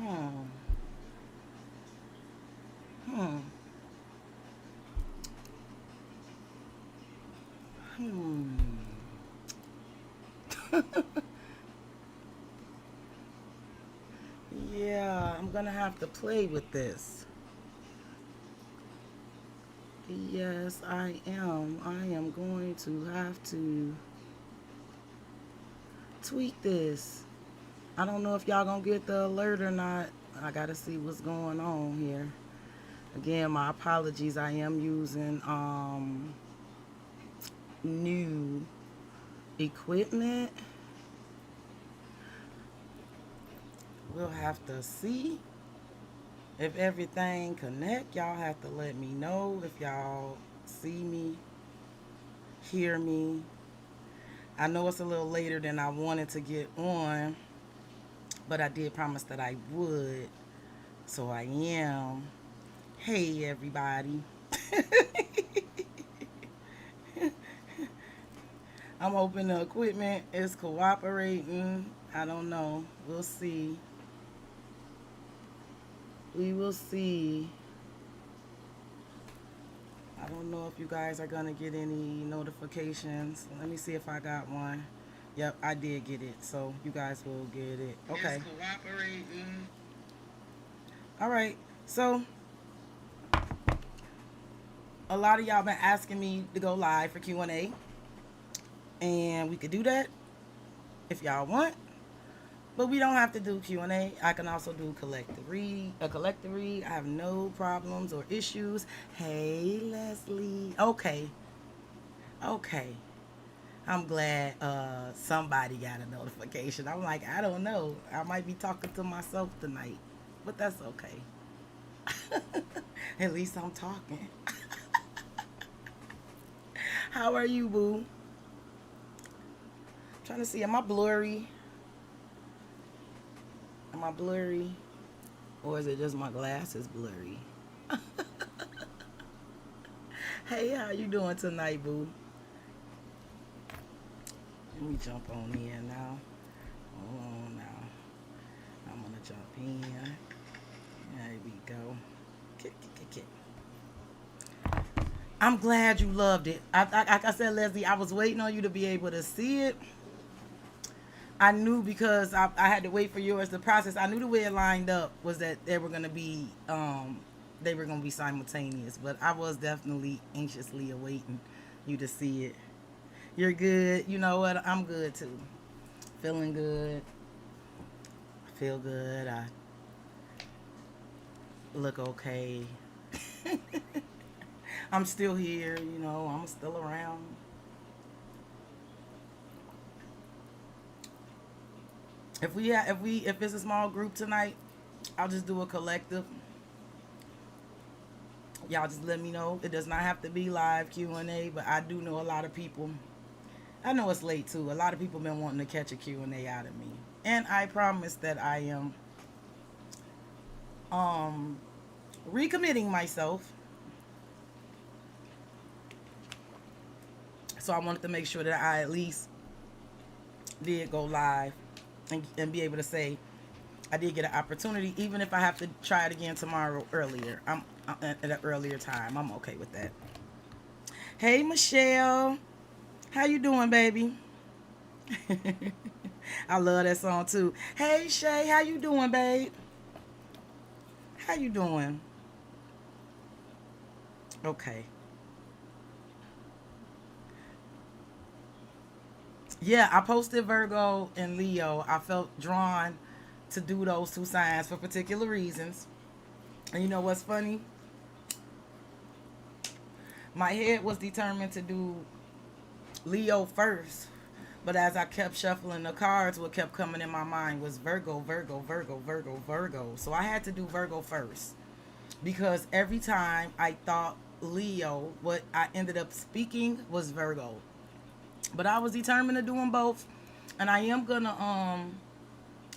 Hmm. Hmm. Hmm. Yeah, I'm gonna have to play with this. Yes, I am. I am going to have to tweak this. I don't know if y'all gonna get the alert or not. I gotta see what's going on here. Again, my apologies. I am using new equipment. We'll have to see if everything connect. Y'all have to let me know if y'all see me, hear me. I know it's a little later than I wanted to get on, but I did promise that I would. So I am. Hey, everybody. I'm hoping the equipment is cooperating. I don't know. We'll see. We will see. I don't know if you guys are going to get any notifications. Let me see if I got one. Yep, I did get it. So you guys will get it. Okay. It's cooperating. All right. So a lot of y'all been asking me to go live for Q&A, and we could do that if y'all want. But we don't have to do Q&A. I can also do collective read. I have no problems or issues. Hey, Leslie. Okay. Okay. I'm glad somebody got a notification. I'm like, I don't know. I might be talking to myself tonight. But that's okay. At least I'm talking. How are you, boo? Trying to see, am I blurry? Am I blurry? Or is it just my glasses blurry? Hey, how you doing tonight, boo? Let me jump on in now. Hold on now. I'm gonna jump in. There we go. Kick. I'm glad you loved it. Like I said, Leslie, I was waiting on you to be able to see it. I knew because I had to wait for yours to process. I knew the way it lined up was that they were gonna be simultaneous. But I was definitely anxiously awaiting you to see it. You're good. You know what? I'm good too. Feeling good. I feel good. I look okay. I'm still here. I'm still around. If it's a small group tonight, I'll just do a collective. Y'all just let me know. It does not have to be live Q&A, but I do know a lot of people. I know it's late too. A lot of people been wanting to catch a Q&A out of me, and I promise that I am um recommitting myself. So I wanted to make sure that I at least did go live and be able to say I did get an opportunity, even if I have to try it again tomorrow earlier. I'm at an earlier time. I'm okay with that. Hey, Michelle, how you doing, baby? I love that song too. Hey, Shay, how you doing, babe? How you doing? Okay. Yeah, I posted Virgo and Leo. I felt drawn to do those two signs for particular reasons. And you know what's funny? My head was determined to do Leo first, but as I kept shuffling the cards, what kept coming in my mind was Virgo, Virgo, Virgo, Virgo, Virgo. So I had to do Virgo first because every time I thought Leo, what I ended up speaking was Virgo. But I was determined to do them both, and I am gonna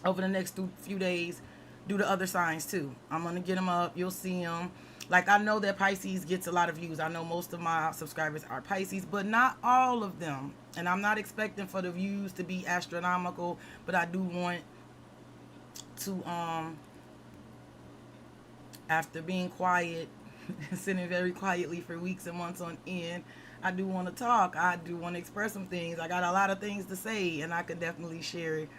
over the next few days do the other signs too. I'm gonna get them up. You'll see them. Like I know that Pisces gets a lot of views. I know most of my subscribers are Pisces, but not all of them. And I'm not expecting for the views to be astronomical, but I do want to After being quiet, sitting very quietly for weeks and months on end, I do want to talk. I do want to express some things. I got a lot of things to say, and I could definitely share it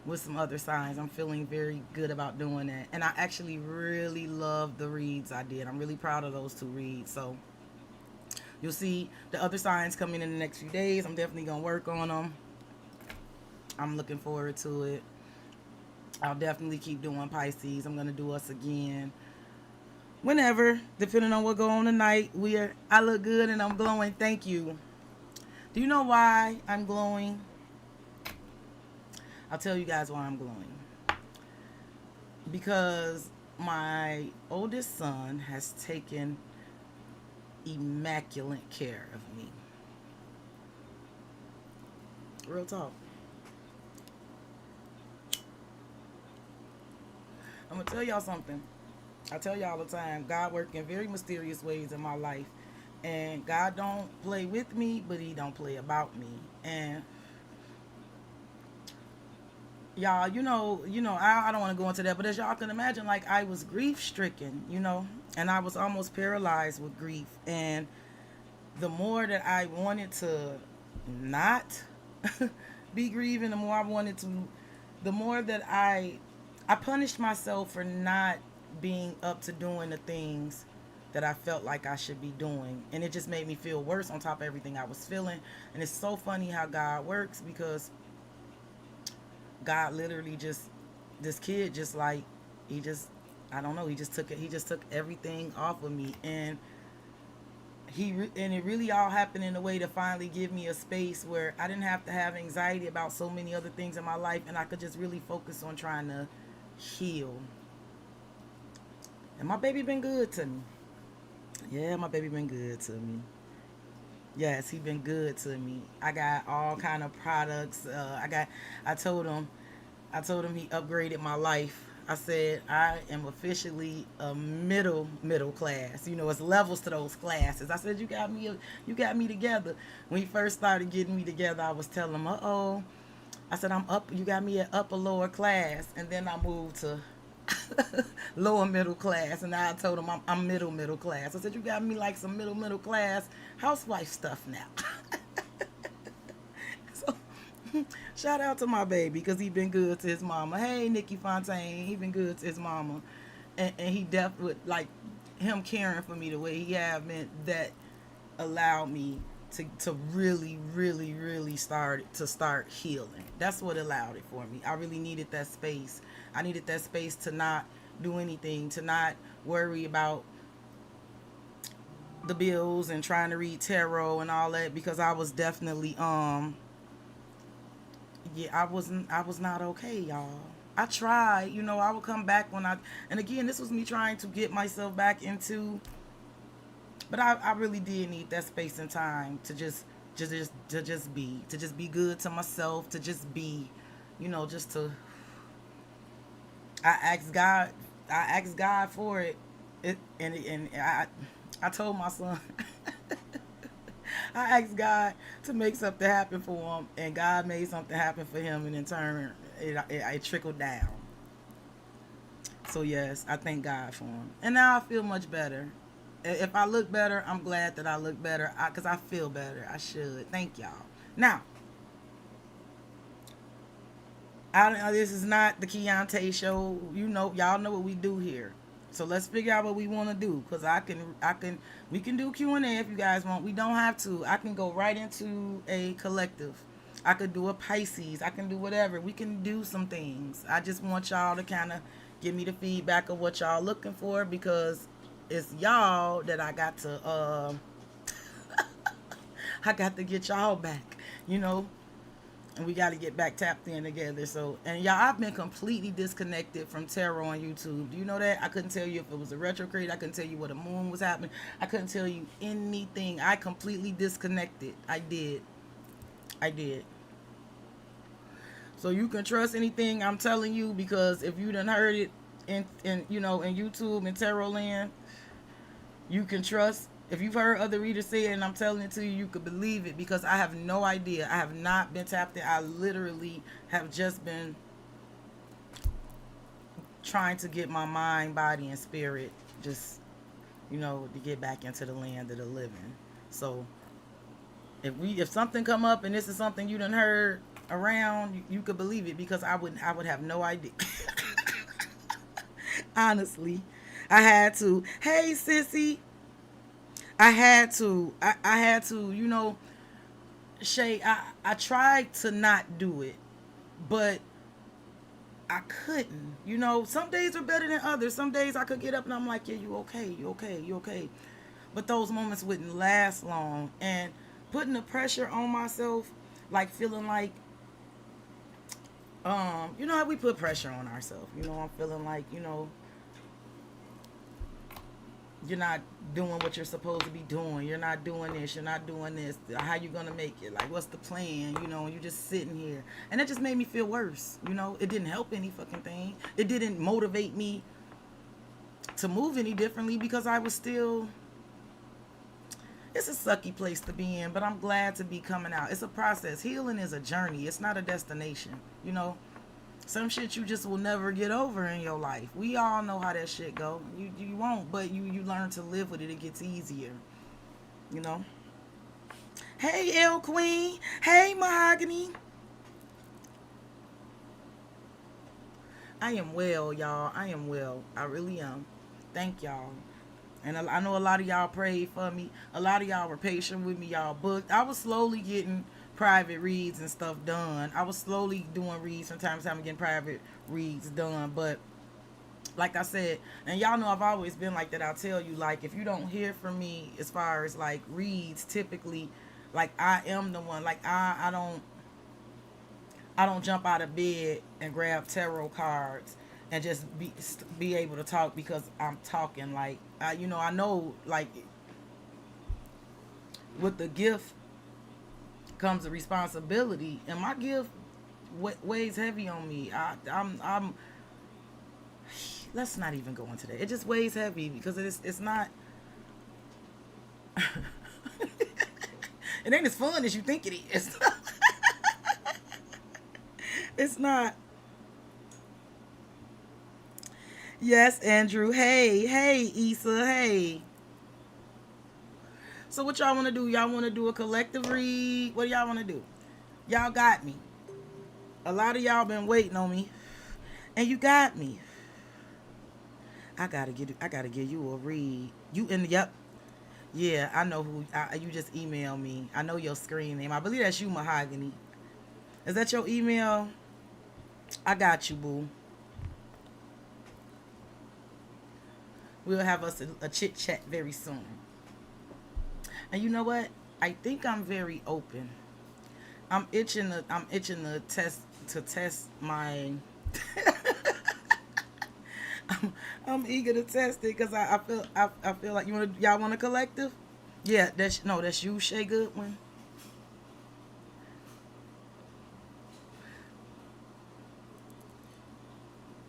with some other signs. I'm feeling very good about doing that. And I actually really love the reads I did. I'm really proud of those two reads. So you'll see the other signs coming in the next few days. I'm definitely going to work on them. I'm looking forward to it. I'll definitely keep doing Pisces. I'm going to do us again. Whenever, depending on what go on tonight, I look good and I'm glowing. Thank you. Do you know why I'm glowing? I'll tell you guys why I'm glowing. Because my oldest son has taken immaculate care of me. Real talk. I'm going to tell y'all something. I tell y'all all the time, God works in very mysterious ways in my life. And God don't play with me, but he don't play about me. And y'all, I don't want to go into that, but as y'all can imagine, like, I was grief stricken, and I was almost paralyzed with grief. And the more that I wanted to not be grieving, the more that I punished myself for not being up to doing the things that I felt like I should be doing. And it just made me feel worse on top of everything I was feeling. And it's so funny how God works, because God literally this kid just like, I don't know, he just took everything off of me. And it really all happened in a way to finally give me a space where I didn't have to have anxiety about so many other things in my life, and I could just really focus on trying to heal. And my baby been good to me. Yeah, my baby been good to me. Yes, he been good to me. I got all kind of products. I told him he upgraded my life. I said I am officially a middle class. It's levels to those classes. I said you got me together. When he first started getting me together, I was telling him, I said, I'm up. You got me at upper lower class, and then I moved to lower middle class, and now I told him I'm middle class. I said, you got me like some middle class housewife stuff now. So shout out to my baby, because he been good to his mama. Hey, Nikki Fontaine, he been good to his mama, and he definitely, like, him caring for me the way he have meant that allowed me to really, really, really start healing. That's what allowed it for me. I really needed that space. I needed that space to not do anything, to not worry about the bills and trying to read tarot and all that, because I was definitely I was not okay, y'all. I tried, I would come back and again, this was me trying to get myself back into, but I really did need that space and time to just be good to myself, to just be, just to. I asked God for it, and I told my son, I asked God to make something happen for him, and God made something happen for him, and in turn, it trickled down. So yes, I thank God for him, and now I feel much better. If I look better, I'm glad that I look better, because I feel better. I should. Thank y'all. Now, this is not the Keontae show. Y'all know what we do here. So let's figure out what we want to do, because we can do Q&A if you guys want. We don't have to. I can go right into a collective. I could do a Pisces. I can do whatever. We can do some things. I just want y'all to kind of give me the feedback of what y'all looking for, because it's y'all that I got to I got to get y'all back, and we got to get back tapped in together. So, and y'all, I've been completely disconnected from tarot on YouTube. Do you know that? I couldn't tell you if it was a retrograde. I couldn't tell you what a moon was happening. I couldn't tell you anything. I completely disconnected. I did. So you can trust anything I'm telling you, because if you done heard it in YouTube and tarot land, you can trust. If you've heard other readers say it and I'm telling it to you, you could believe it, because I have no idea. I have not been tapped in. I literally have just been trying to get my mind, body, and spirit just, to get back into the land of the living. So if something come up and this is something you done heard around, you could believe it, because I would have no idea. Honestly, I had to. Hey, sissy, I had to. I had to. Shay. I tried to not do it, but I couldn't. Some days are better than others. Some days I could get up and I'm like, yeah, you okay, you okay, you okay. But those moments wouldn't last long, and putting the pressure on myself, like feeling like, how we put pressure on ourselves. I'm feeling like, you're not doing what you're supposed to be doing. You're not doing this. You're not doing this. How you gonna make it? Like, what's the plan? And you're just sitting here, and it just made me feel worse. It didn't help any fucking thing. It didn't motivate me to move any differently, because I was still. It's a sucky place to be in, but I'm glad to be coming out. It's a process. Healing is a journey. It's not a destination. Some shit you just will never get over in your life. We all know how that shit go. You won't, but you learn to live with it. It gets easier. You know. Hey, L Queen. Hey, Mahogany. I am well, y'all. I am well. I really am. Thank y'all. And I know a lot of y'all prayed for me. A lot of y'all were patient with me. Y'all booked. I was slowly getting private reads and stuff done. I was slowly doing reads from time to time, getting private reads done. But like I said, and y'all know I've always been like that. I'll tell you, like, if you don't hear from me as far as like reads, typically, like, I am the one. Like, I don't jump out of bed and grab tarot cards and just be able to talk because I'm talking. Like, I know, like, with the gift comes a responsibility, and my gift weighs heavy on me. I'm let's not even go into that. It just weighs heavy because it's not. It ain't as fun as you think it is. It's not. Yes, Andrew. Hey, Issa. Hey. So what y'all want to do? Y'all want to do a collective read? What do y'all want to do? Y'all got me. A lot of y'all been waiting on me, and you got me. I gotta give you a read. You in? Yep. Yeah, I know who. You just emailed me. I know your screen name. I believe that's you, Mahogany. Is that your email? I got you, boo. We'll have us a chit chat very soon. And you know what? I think I'm very open. I'm itching to test my. I'm eager to test it because I feel like y'all want a collective. Yeah, that's you, Shay Goodwin.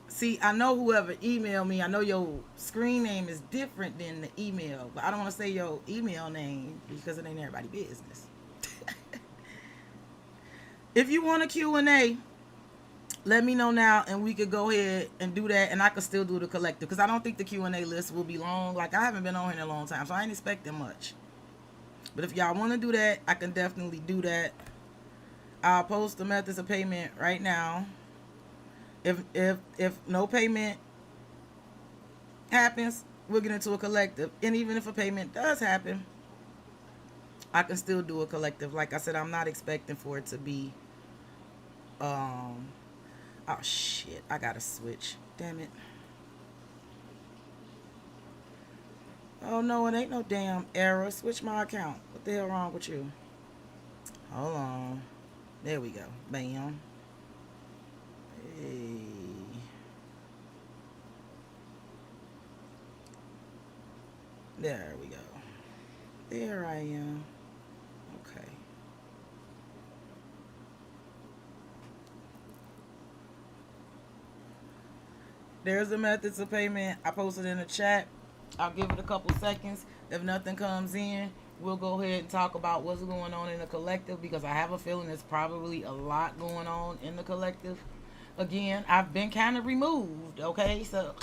See, I know whoever emailed me, I know your screen name is different than the email, but I don't want to say your email name because it ain't everybody's business. If you want a Q&A, let me know now, and we could go ahead and do that, and I could still do the collective because I don't think the Q&A list will be long. Like, I haven't been on here in a long time, so I ain't expecting much. But if y'all want to do that, I can definitely do that. I'll post the methods of payment right now. If no payment happens, we'll get into a collective. And even if a payment does happen, I can still do a collective. Like I said, I'm not expecting for it to be oh shit, I gotta switch. Damn it. Oh no, it ain't no damn error. Switch my account. What the hell wrong with you? Hold on. There we go. Bam. Hey. There we go. There I am. Okay. There's the methods of payment. I posted in the chat. I'll give it a couple seconds. If nothing comes in, we'll go ahead and talk about what's going on in the collective, because I have a feeling there's probably a lot going on in the collective. Again, I've been kind of removed, okay? So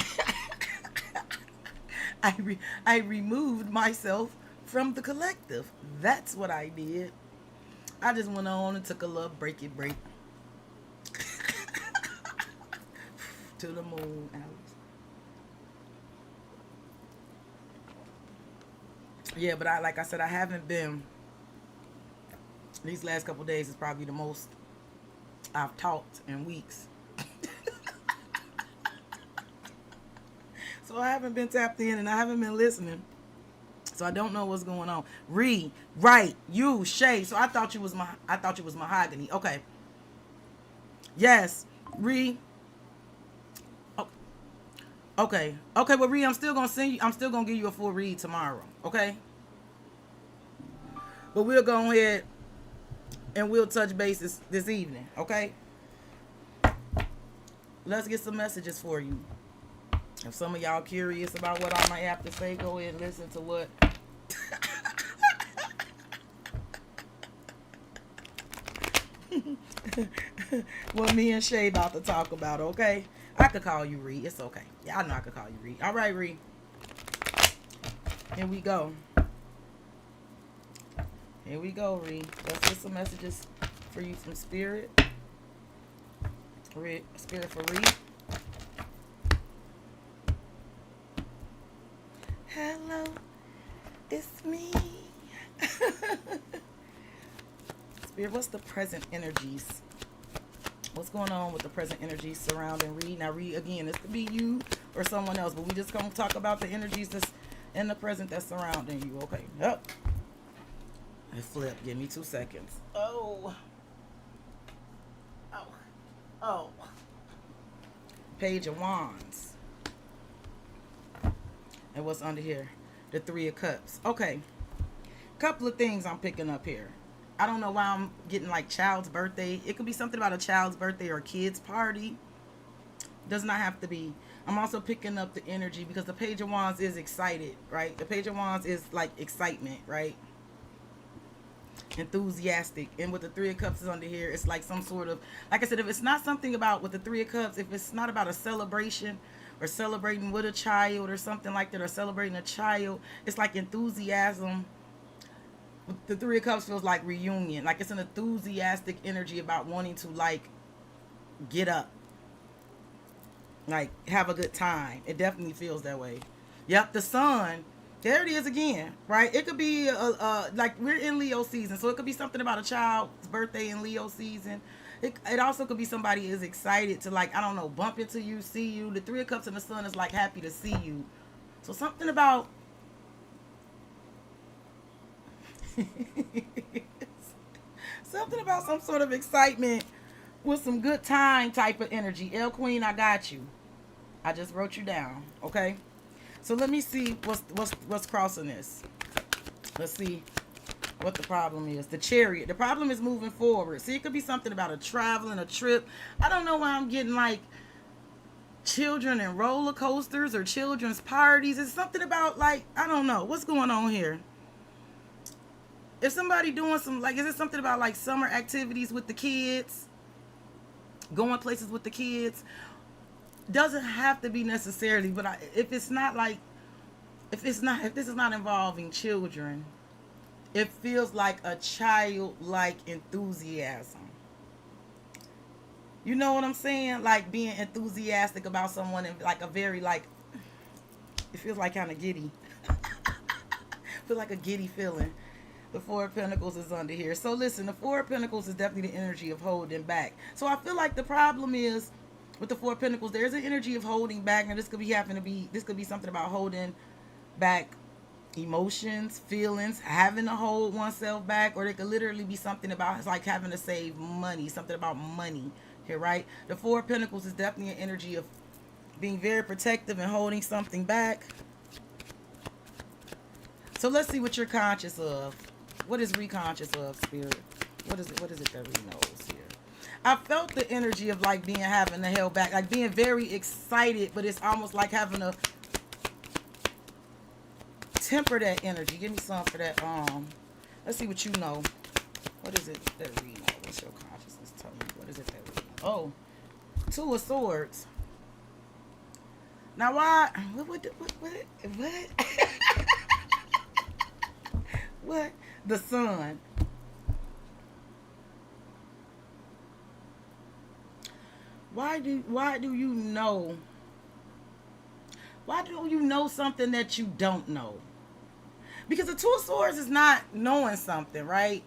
I removed myself from the collective. That's what I did. I just went on and took a little break. To the moon, Alex. Yeah, but like I said, I haven't been. These last couple of days is probably the most I've talked in weeks. So I haven't been tapped in and I haven't been listening. So I don't know what's going on. Right, you, Shay. So I thought you was mahogany. Okay. Yes, Oh, okay. Okay, well, I'm still gonna send you. I'm still gonna give you a full read tomorrow. Okay. But we'll go ahead and we'll touch bases this evening. Okay. Let's get some messages for you. If some of y'all curious about what I might have to say, go ahead and listen to what. What me and Shay about to talk about, okay? I could call you Ree. It's okay. Yeah, I know I could call you Ree. All right, Ree. Here we go. Here we go, Ree. Let's get some messages for you from Spirit. Spirit for Ree. Hello, it's me. Spirit, what's the present energies? What's going on with the present energies surrounding Reed? Now, Reed, again, this could be you or someone else, but we just gonna talk about the energies that's in the present that's surrounding you. Okay. Up. And flip. Give me 2 seconds. Oh. Page of Wands. And what's under here? The Three of Cups. Okay. Couple of things I'm picking up here. I don't know why I'm getting like child's birthday. It could be something about a child's birthday or a kid's party. Does not have to be. I'm also picking up the energy because the Page of Wands is excited, right? The Page of Wands is like excitement, right? Enthusiastic. And with the Three of Cups is under here, it's like some sort of, like I said, if it's not something about with the Three of Cups, if it's not about a celebration or celebrating with a child or something like that, or celebrating a child, it's like enthusiasm. The Three of Cups feels like reunion. Like it's an enthusiastic energy about wanting to like get up. Like have a good time. It definitely feels that way. Yep, the sun. There it is again, right? It could be like we're in Leo season. So it could be something about a child's birthday in Leo season. It also could be somebody is excited to like, I don't know, bump into you, see you. The Three of Cups and the sun is like happy to see you. So something about something about some sort of excitement with some good time type of energy. El Queen, I got you. I just wrote you down. Okay. So let me see what's crossing this. Let's see what the problem is. The Chariot. The problem is moving forward. See, it could be something about a traveling, a trip. I don't know why I'm getting like children and roller coasters or children's parties. It's something about like, I don't know. What's going on here? If somebody doing some, like, is it something about like summer activities with the kids? Going places with the kids? Doesn't have to be necessarily, but if it's not like, if this is not involving children, it feels like a childlike enthusiasm. You know what I'm saying? Like being enthusiastic about someone and like a very like, it feels like kind of giddy. Feel like a giddy feeling. The Four of Pentacles is under here. So listen, the Four of Pentacles is definitely the energy of holding back. So I feel like the problem is with the Four of Pentacles, there's an energy of holding back. Now this could be something about holding back emotions, feelings, having to hold oneself back, or it could literally be something about, it's like having to save money, something about money here, right? The Four of Pentacles is definitely an energy of being very protective and holding something back. So let's see what you're conscious of. What is Ree conscious of, Spirit? What is it that Ree knows here? I felt the energy of like having to held back, like being very excited, but it's almost like having to temper that energy. Give me some for that. Let's see what you know. What is it that Ree knows? What's your consciousness telling you? What is it that Ree knows? Oh, Two of Swords. Now why? What? What? The sun. Why do you know? Why do you know something that you don't know? Because the two of swords is not knowing something, right?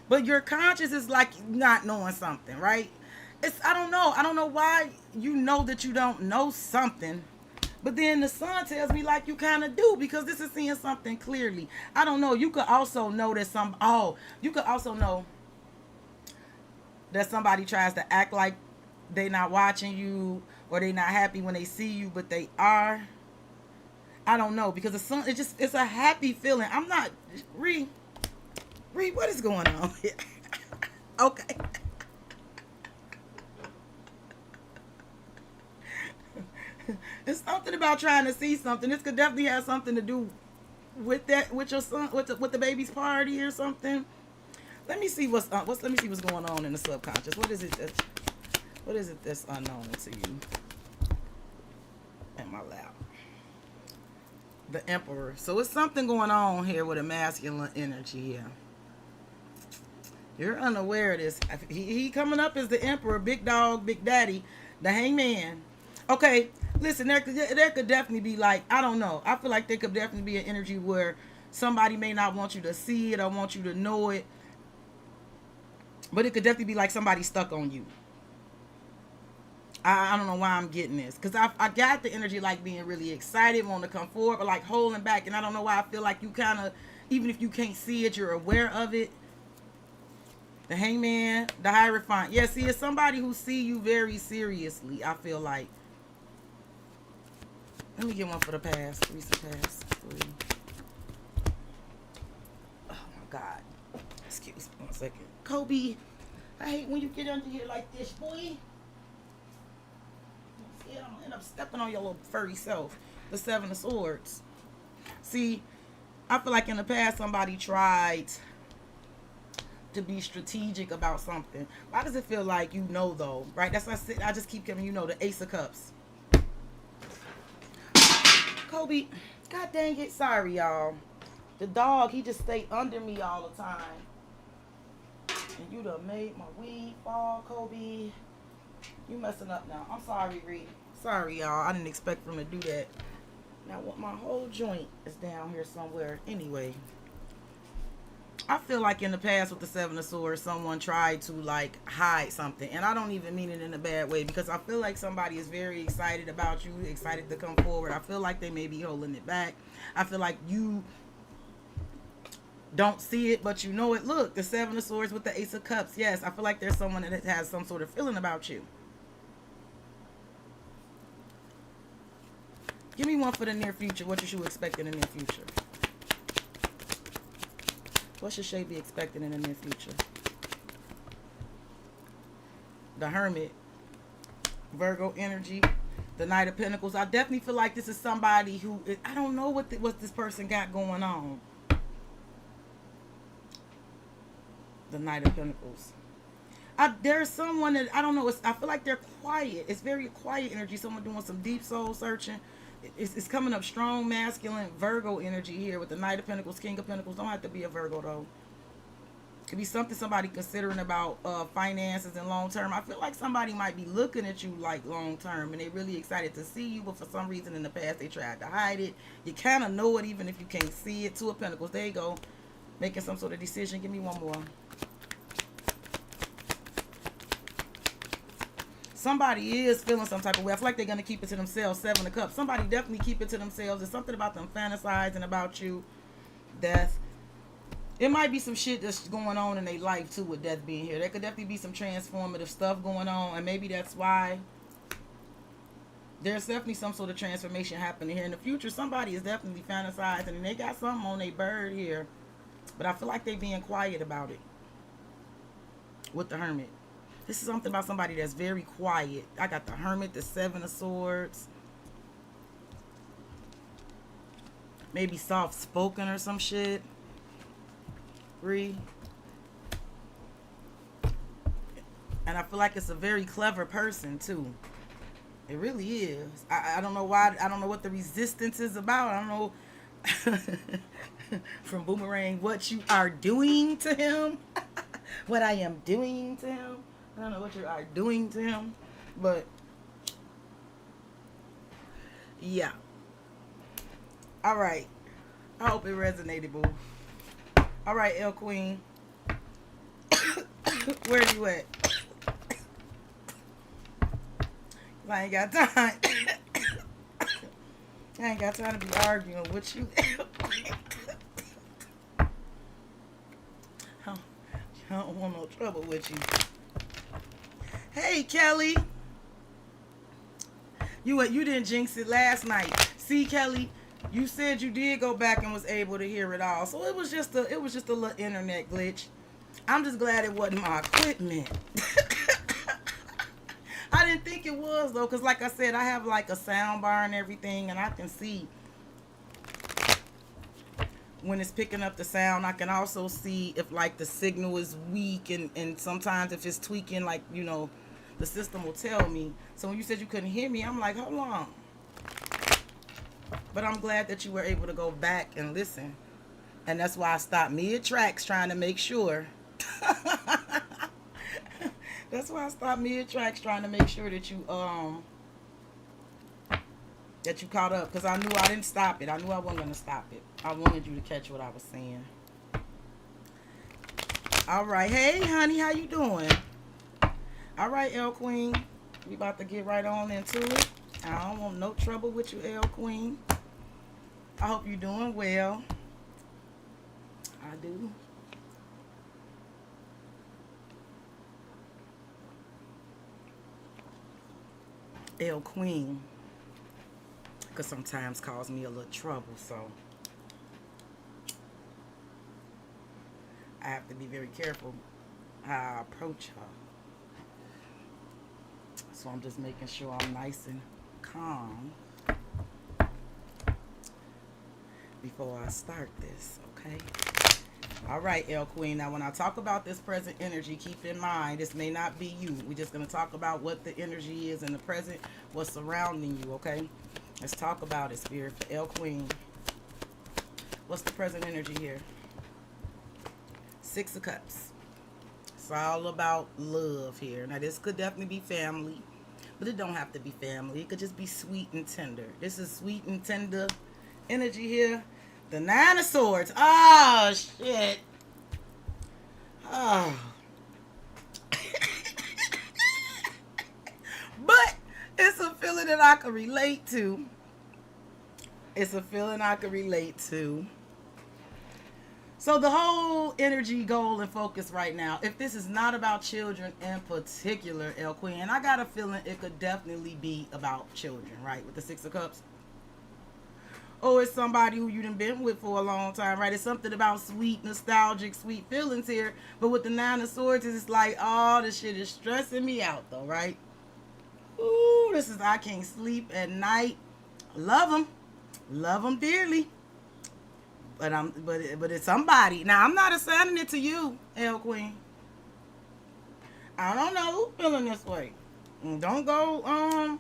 But your conscience is like not knowing something, right? It's I don't know. I don't know why you know that you don't know something. But then the sun tells me like you kind of do because this is seeing something clearly. I don't know. You could also know that you could also know that somebody tries to act like they not watching you or they not happy when they see you, but they are. I don't know because the sun it's a happy feeling. I'm not what is going on here? Okay. It's something about trying to see something. This could definitely have something to do with that, with your son, with the baby's party or something. Let me see let me see what's going on in the subconscious. What is it that's unknown to you? In my lap, the Emperor. So it's something going on here with a masculine energy here. You're unaware of this. He coming up as the Emperor, big dog, big daddy, the Hangman. Okay, listen, there could definitely be like, I don't know. I feel like there could definitely be an energy where somebody may not want you to see it or want you to know it. But it could definitely be like somebody stuck on you. I don't know why I'm getting this. Because I got the energy like being really excited, wanting to come forward, but like holding back. And I don't know why I feel like you kind of, even if you can't see it, you're aware of it. The Hangman, the Hierophant. Yeah, see, it's somebody who see you very seriously, I feel like. Let me get one for the past. Recent past. Oh, my God. Excuse me 1 second. Kobe, I hate when you get under here like this, boy. See, I'm going to end up stepping on your little furry self. The Seven of Swords. See, I feel like in the past somebody tried to be strategic about something. Why does it feel like you know though, right? That's what I just keep giving the Ace of Cups. Kobe, God dang it, sorry y'all. The dog, he just stay under me all the time. And you done made my weed fall, Kobe. You messing up now. I'm sorry, Reed. Sorry y'all, I didn't expect for him to do that. Now what, my whole joint is down here somewhere. Anyway, I feel like in the past with the Seven of Swords, someone tried to like hide something. And I don't even mean it in a bad way because I feel like somebody is very excited about you, excited to come forward. I feel like they may be holding it back. I feel like you don't see it, but you know it. Look, the Seven of Swords with the Ace of Cups. Yes, I feel like there's someone that has some sort of feeling about you. Give me one for the near future. What you should expect in the near future. What should Shay be expecting in the near future? The Hermit. Virgo energy. The Knight of Pentacles. I definitely feel like this is somebody who... I don't know what this person got going on. The Knight of Pentacles. There's someone that... I don't know. I feel like they're quiet. It's very quiet energy. Someone doing some deep soul searching. It's coming up strong, masculine Virgo energy here with the Knight of Pentacles, King of Pentacles. Don't have to be a Virgo, though. Could be something somebody considering about finances and long term. I feel like somebody might be looking at you like long term and they're really excited to see you, but for some reason in the past they tried to hide it. You kind of know it even if you can't see it. Two of Pentacles. There you go. Making some sort of decision. Give me one more. Somebody is feeling some type of way. I feel like they're going to keep it to themselves. Seven of Cups. Somebody definitely keep it to themselves. There's something about them fantasizing about you. Death. It might be some shit that's going on in their life too with death being here. There could definitely be some transformative stuff going on. And maybe that's why there's definitely some sort of transformation happening here in the future. Somebody is definitely fantasizing and they got something on their bird here. But I feel like they're being quiet about it. With the Hermit. This is something about somebody that's very quiet. I got the Hermit, the Seven of Swords. Maybe soft-spoken or some shit. And I feel like it's a very clever person, too. It really is. I don't know why. I don't know what the resistance is about. I don't know from Boomerang what you are doing to him. What I am doing to him. I don't know what you are doing to him. But yeah. All right. I hope it resonated, boo. All right, L Queen. Where you at? I ain't got time. I ain't got time to be arguing with you. I don't want no trouble with you. Hey, Kelly. You didn't jinx it last night. See, Kelly, you said you did go back and was able to hear it all. So it was just a little internet glitch. I'm just glad it wasn't my equipment. I didn't think it was though, because like I said, I have like a sound bar and everything, and I can see when it's picking up the sound. I can also see if like the signal is weak, and sometimes if it's tweaking, like, you know, the system will tell me. So when you said you couldn't hear me, I'm like, hold on. But I'm glad that you were able to go back and listen. And that's why I stopped mid-tracks trying to make sure. That's why I stopped mid-tracks trying to make sure that you caught up. Because I knew I didn't stop it. I knew I wasn't going to stop it. I wanted you to catch what I was saying. All right. Hey, honey, how you doing? All right, L Queen. We about to get right on into it. I don't want no trouble with you, L Queen. I hope you're doing well. I do. L Queen, because sometimes cause me a little trouble, so I have to be very careful how I approach her. So I'm just making sure I'm nice and calm before I start this, okay? All right, L Queen. Now, when I talk about this present energy, keep in mind, this may not be you. We're just going to talk about what the energy is in the present, what's surrounding you, okay? Let's talk about it, Spirit, for L Queen. What's the present energy here? 6 of Cups. It's all about love here. Now, this could definitely be family, but it don't have to be family. It could just be sweet and tender. This is sweet and tender energy here. The 9 of Swords. Oh, shit. Oh. But it's a feeling that I can relate to. It's a feeling I can relate to. So the whole energy, goal, and focus right now, if this is not about children in particular, L Queen, and I got a feeling it could definitely be about children, right? With the 6 of Cups. Or it's somebody who you done been with for a long time, right? It's something about sweet, nostalgic, sweet feelings here. But with the 9 of Swords, it's like, oh, this shit is stressing me out, though, right? Ooh, this is, I can't sleep at night. Love them dearly. But it's somebody. Now, I'm not assigning it to you, L Queen. I don't know who's feeling this way. Don't go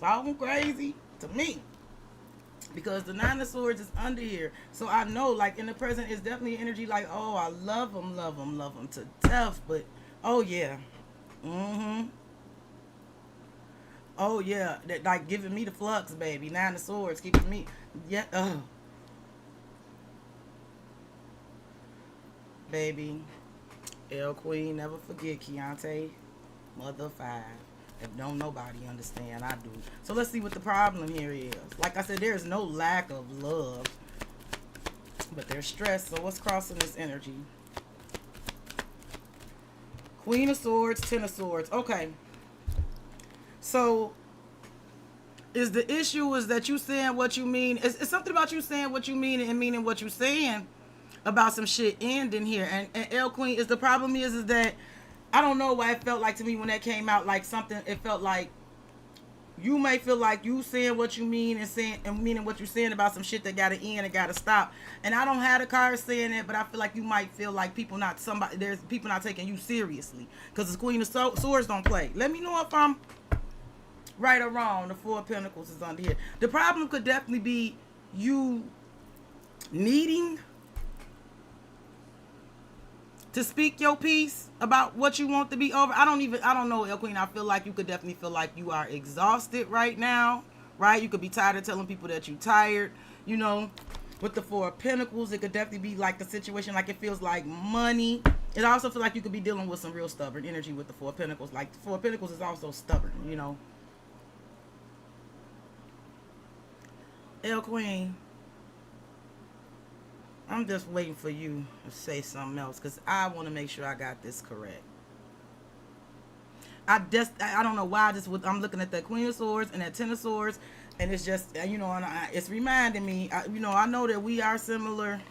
talking crazy to me, because the 9 of Swords is under here. So I know, like, in the present, it's definitely energy like, oh, I love them to death. But oh yeah, oh yeah, that, like, giving me the flux, baby. 9 of Swords keeping me, yeah, baby. L Queen, never forget Keontae, mother 5. If don't nobody understand, I do. So let's see what the problem here is. Like I said, there is no lack of love, but there's stress. So what's crossing this energy? Queen of Swords, 10 of Swords. Okay. So is the issue is that you saying what you mean? It's something about you saying what you mean and meaning what you saying about some shit ending here. And L Queen, is the problem is that I don't know why it felt like to me when that came out, like something, it felt like You may feel like you saying what you mean and saying and meaning what you're saying about some shit that gotta end and gotta stop. And I don't have the cards saying that, but I feel like you might feel like there's people not taking you seriously because the Queen of Swords don't play. Let me know if I'm right or wrong. The Four of Pentacles is under here. The problem could definitely be you needing to speak your piece about what you want to be over. I don't know, El Queen. I feel like you could definitely feel like you are exhausted right now, right? You could be tired of telling people that you're tired, you know. With the Four of Pentacles, it could definitely be like the situation, like it feels like money. It also feels like you could be dealing with some real stubborn energy with the Four of Pentacles. Like the Four of Pentacles is also stubborn, you know. El Queen, I'm just waiting for you to say something else because I want to make sure I got this correct. I don't know why I'm looking at that Queen of Swords and that Ten of Swords, and it's just, you know, and it's reminding me, you know, I know that we are similar.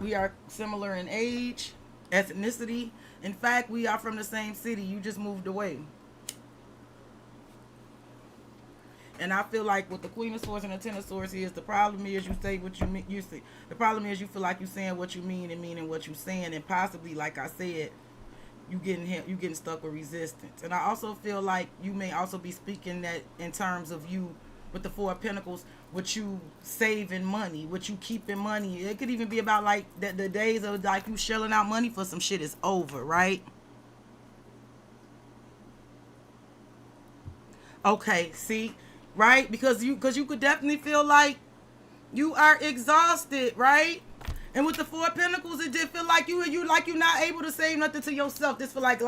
We are similar in age, ethnicity. In fact, we are from the same city. You just moved away. And I feel like with the Queen of Swords and the Ten of Swords is the problem is you say what you mean. The problem is you feel like you're saying what you mean and meaning what you're saying, and possibly, like I said, you getting stuck with resistance. And I also feel like you may also be speaking that in terms of you with the Four of Pentacles, with you saving money, with you keeping money. It could even be about like that the days of like you shelling out money for some shit is over, right? Okay, see, right? Because you could definitely feel like you are exhausted, right? And with the Four of Pentacles, it did feel like you're not able to save nothing to yourself. This feel like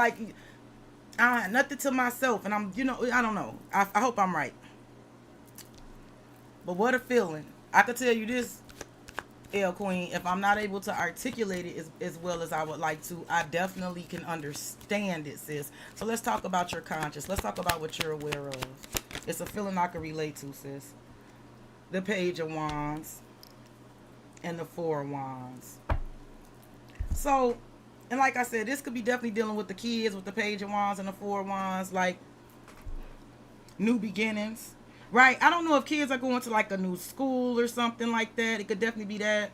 nothing to myself, and I'm, you know, I don't know. I hope I'm right. But what a feeling. I could tell you this, El Queen, if I'm not able to articulate it as well as I would like to, I definitely can understand it, sis. So let's talk about your conscious. Let's talk about what you're aware of. It's a feeling I can relate to, sis. The Page of Wands and the Four of Wands. So, and like I said, this could be definitely dealing with the kids with the Page of Wands and the Four of Wands, like new beginnings. Right? I don't know if kids are going to like a new school or something like that. It could definitely be that.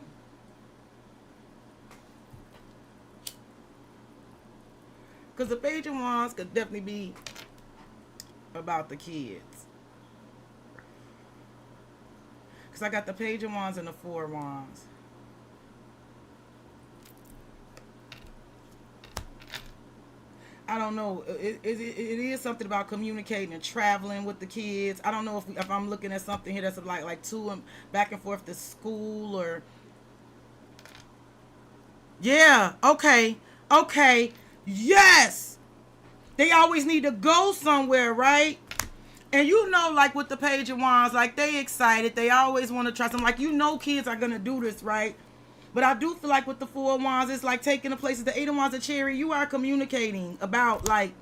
Because the Page of Wands could definitely be about the kids. Because I got the Page of Wands and the Four of Wands. I don't know. It is something about communicating and traveling with the kids. I don't know if I'm looking at something here that's like two back and forth to school or. Yeah. Okay. Okay. Yes. They always need to go somewhere, right? And you know, like with the Page of Wands, like they excited. They always want to try something. Like, you know, kids are gonna do this, right? But I do feel like with the Four of Wands, it's like taking the places. The Eight of Wands, the Cherry, you are communicating about, like,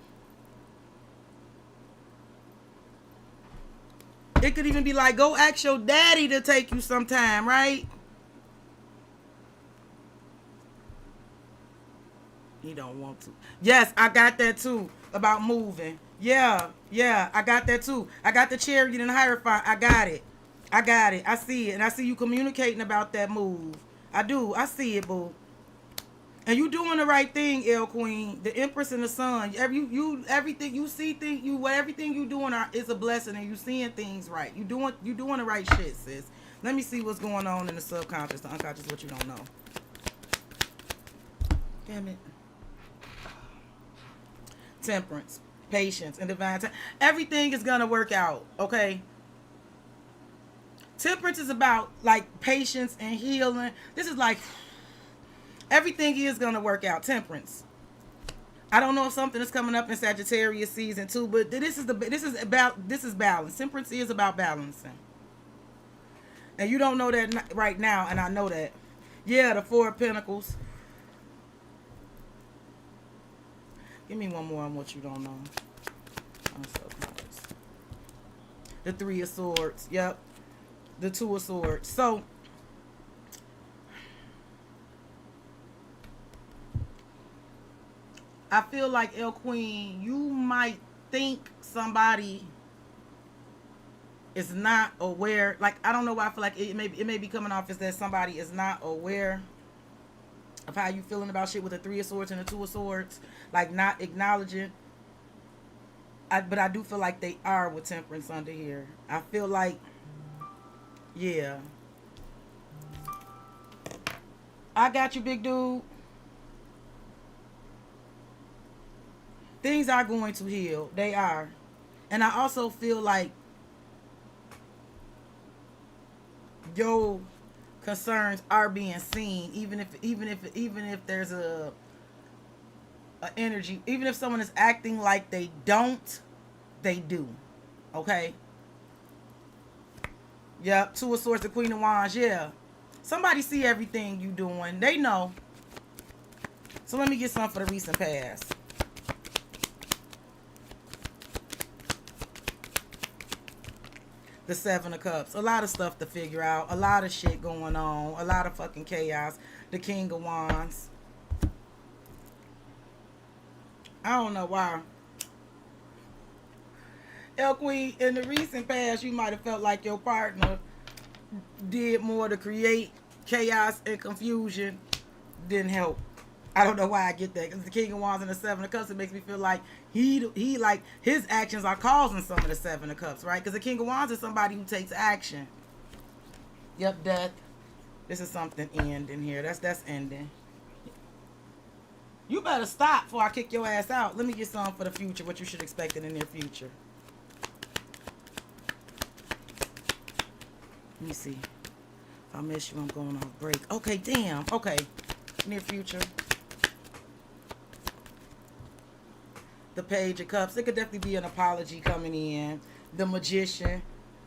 it could even be like, go ask your daddy to take you sometime, right? He don't want to. Yes, I got that too, about moving. Yeah, I got that too. I got the Chariot and the Hierophant. I got it. I see it. And I see you communicating about that move. I do. I see it, boo. And you doing the right thing, El Queen. The Empress and the Sun. Everything you see, everything you doing is a blessing, and you seeing things right. You doing the right shit, sis. Let me see what's going on in the subconscious, the unconscious, what you don't know. Damn it. Temperance, patience, and divine time. Everything is gonna work out, okay? Temperance is about like patience and healing. This is like everything is gonna work out. Temperance. I don't know if something is coming up in Sagittarius season too, but this is balance. Temperance is about balancing, and you don't know that right now, and I know that. Yeah, the Four of Pentacles. Give me one more on what you don't know. I'm so close. The Three of Swords. Yep. The Two of Swords. So, I feel like, El Queen, you might think somebody is not aware, like, I don't know why I feel like it may be coming off as that somebody is not aware of how you feeling about shit with a 3 of Swords and a 2 of Swords, like not acknowledging. But I do feel like they are with Temperance under here. I feel like, yeah. I got you, big dude. Things are going to heal. They are. And I also feel like your concerns are being seen, even if there's a energy, even if someone is acting like they don't, they do. Okay. Yep. 2 of Swords, the Queen of Wands. Yeah. Somebody see everything you doing. They know. So let me get some for the recent past. The 7 of Cups. A lot of stuff to figure out. A lot of shit going on. A lot of fucking chaos. The King of Wands. I don't know why. El Queen, in the recent past, you might have felt like your partner did more to create chaos and confusion than help. I don't know why I get that, because the King of Wands and the 7 of Cups, it makes me feel like he like his actions are causing some of the 7 of Cups, right? Because the King of Wands is somebody who takes action. Yep, Death. This is something ending here. That's ending. You better stop before I kick your ass out. Let me get some for the future, what you should expect in the near future. Let me see. If I miss you, I'm going on break. Okay, damn. Okay. Near future. The Page of Cups. It could definitely be an apology coming in. The Magician.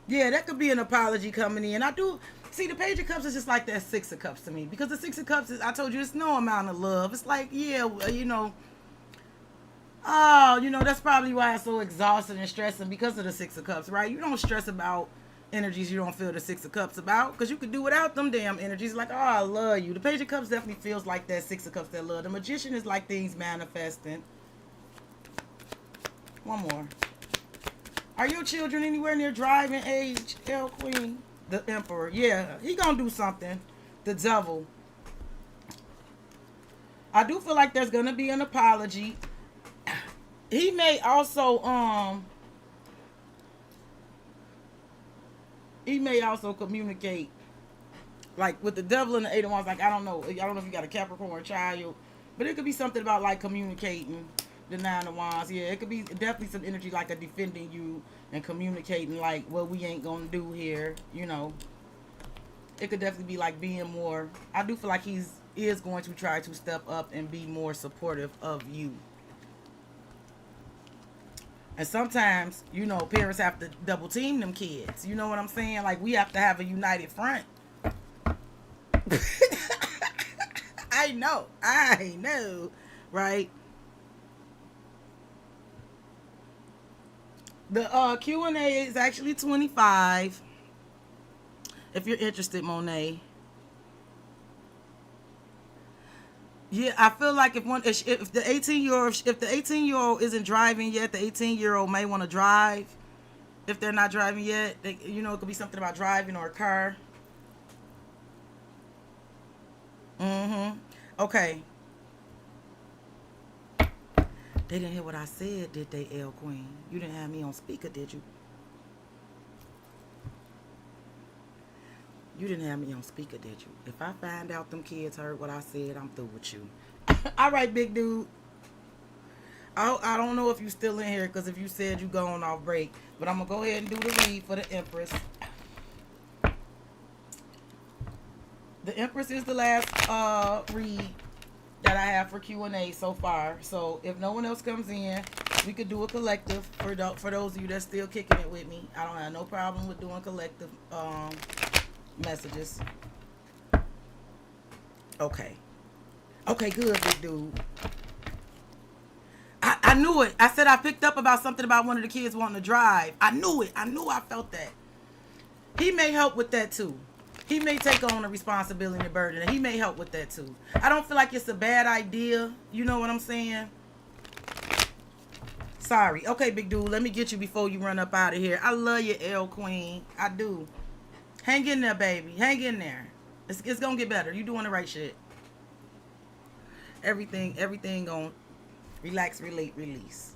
Yeah, that could be an apology coming in. I do see the Page of Cups is just like that 6 of Cups to me. Because the 6 of Cups is, I told you, it's no amount of love. It's like, yeah, you know. Oh, you know, that's probably why it's so exhausting and stressing, because of the 6 of Cups, right? You don't stress about energies you don't feel the 6 of Cups about, because you could do without them damn energies. Like, oh, I love you. The Page of Cups definitely feels like that 6 of Cups, that love. The Magician is like things manifesting. One more. Are your children anywhere near driving age, El Queen? The Emperor. Yeah, he gonna do something. The Devil. I do feel like there's gonna be an apology. He may also communicate, like with the Devil and the 8 of Wands. Like, I don't know if you got a Capricorn child, but it could be something about like communicating. The 9 of Wands. Yeah, it could be definitely some energy like a defending you and communicating like what we ain't gonna do here, you know. It could definitely be like being more, I do feel like he is going to try to step up and be more supportive of you. And sometimes, you know, parents have to double team them kids. You know what I'm saying? Like, we have to have a united front. I know, right? The Q&A is actually $25. If you're interested, Monet. Yeah, I feel like if the 18-year-old isn't driving yet, the 18-year-old may want to drive. If they're not driving yet, you know, it could be something about driving or a car. Okay. They didn't hear what I said, did they, El Queen? You didn't have me on speaker, did you? You didn't have me on speaker, did you? If I find out them kids heard what I said, I'm through with you. All right, big dude. I don't know if you still in here, because if you said you going off break. But I'm going to go ahead and do the read for the Empress. The Empress is the last read that I have for Q&A so far. So if no one else comes in, we could do a collective for those of you that's still kicking it with me. I don't have no problem with doing collective messages. Okay, good, big dude. I knew it. I said I picked up about something about one of the kids wanting to drive. I knew it. I felt that. He may help with that too. He may take on the responsibility and the burden, and he may help with that too. I don't feel like it's a bad idea. You know what I'm saying? Sorry. Okay, big dude. Let me get you before you run up out of here. I love you, L Queen. I do. Hang in there, baby. Hang in there. It's gonna get better. You doing the right shit. Everything gonna relax, relate, release.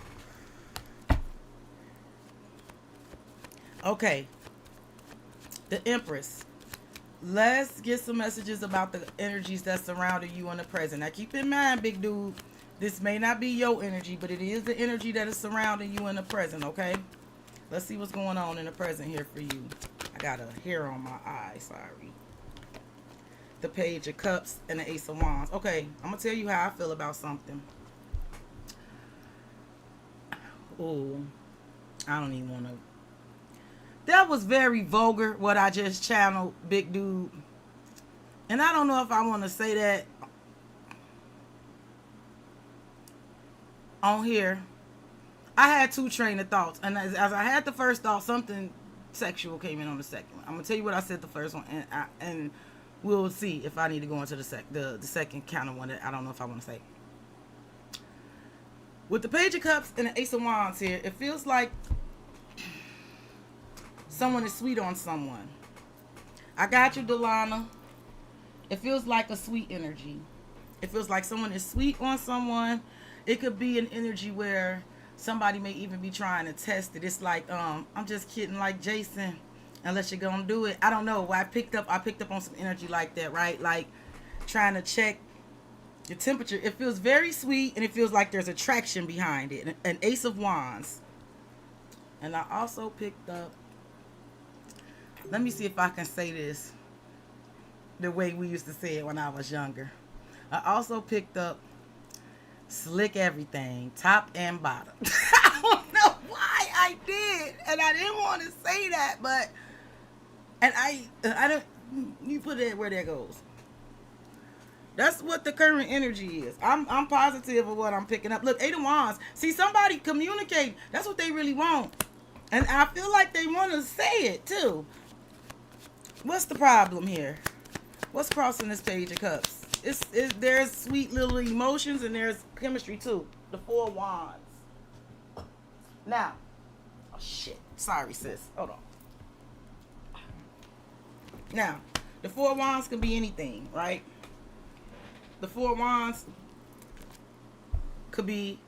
Okay. The Empress. Let's get some messages about the energies that surrounded you in the present. Now keep in mind, big dude, this may not be your energy, but it is the energy that is surrounding you in the present, okay? Let's see what's going on in the present here for you. I got a hair on my eye, sorry. The Page of Cups and the Ace of Wands. Okay, I'm going to tell you how I feel about something. Oh, I don't even want to. That was very vulgar, what I just channeled, big dude. And I don't know if I want to say that on here. I had two train of thoughts. And as I had the first thought, something sexual came in on the second one. I'm going to tell you what I said the first one. And we'll see if I need to go into the second kind of one that I don't know if I want to say. With the Page of Cups and the Ace of Wands here, it feels like someone is sweet on someone. I got you, Delana. It feels like a sweet energy. It feels like someone is sweet on someone. It could be an energy where somebody may even be trying to test it. It's like, I'm just kidding, like Jason, unless you're gonna do it. I don't know. I picked up on some energy like that, right? Like trying to check your temperature. It feels very sweet, and it feels like there's attraction behind it. An Ace of Wands. And I also picked up, let me see if I can say this the way we used to say it when I was younger. I also picked up slick everything, top and bottom. I don't know why I did, and I didn't want to say that, but and I don't. You put it where that goes. That's what the current energy is. I'm positive of what I'm picking up. Look, Eight of Wands. See, somebody communicate. That's what they really want, and I feel like they want to say it too. What's the problem here? What's crossing this Page of Cups? There's sweet little emotions, and there's chemistry too. The Four of Wands. Now, oh shit. Sorry, sis. Hold on. Now, the Four of Wands can be anything, right? The Four of Wands could be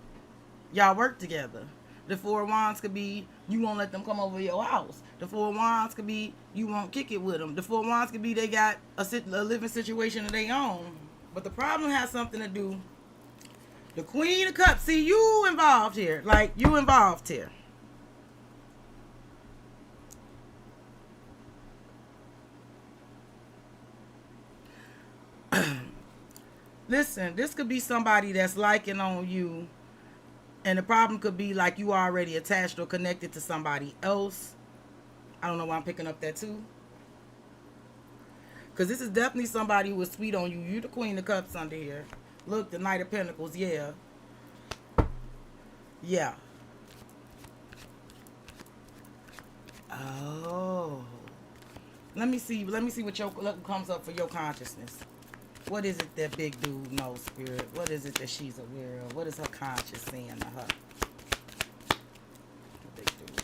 y'all work together. The Four of Wands could be you won't let them come over your house. The Four of Wands could be you won't kick it with them. The Four of Wands could be they got a living situation of their own. But the problem has something to do. The Queen of Cups. See, you involved here. Like, you involved here. Listen, this could be somebody that's liking on you. And the problem could be like you already attached or connected to somebody else. I don't know why I'm picking up that too. Because this is definitely somebody who is sweet on you. You the Queen of Cups under here. Look, the Knight of Pentacles. Yeah. Yeah. Oh. Let me see what comes up for your consciousness. What is it that big dude knows, Spirit? What is it that she's aware of? What is her conscious saying to her? Big dude.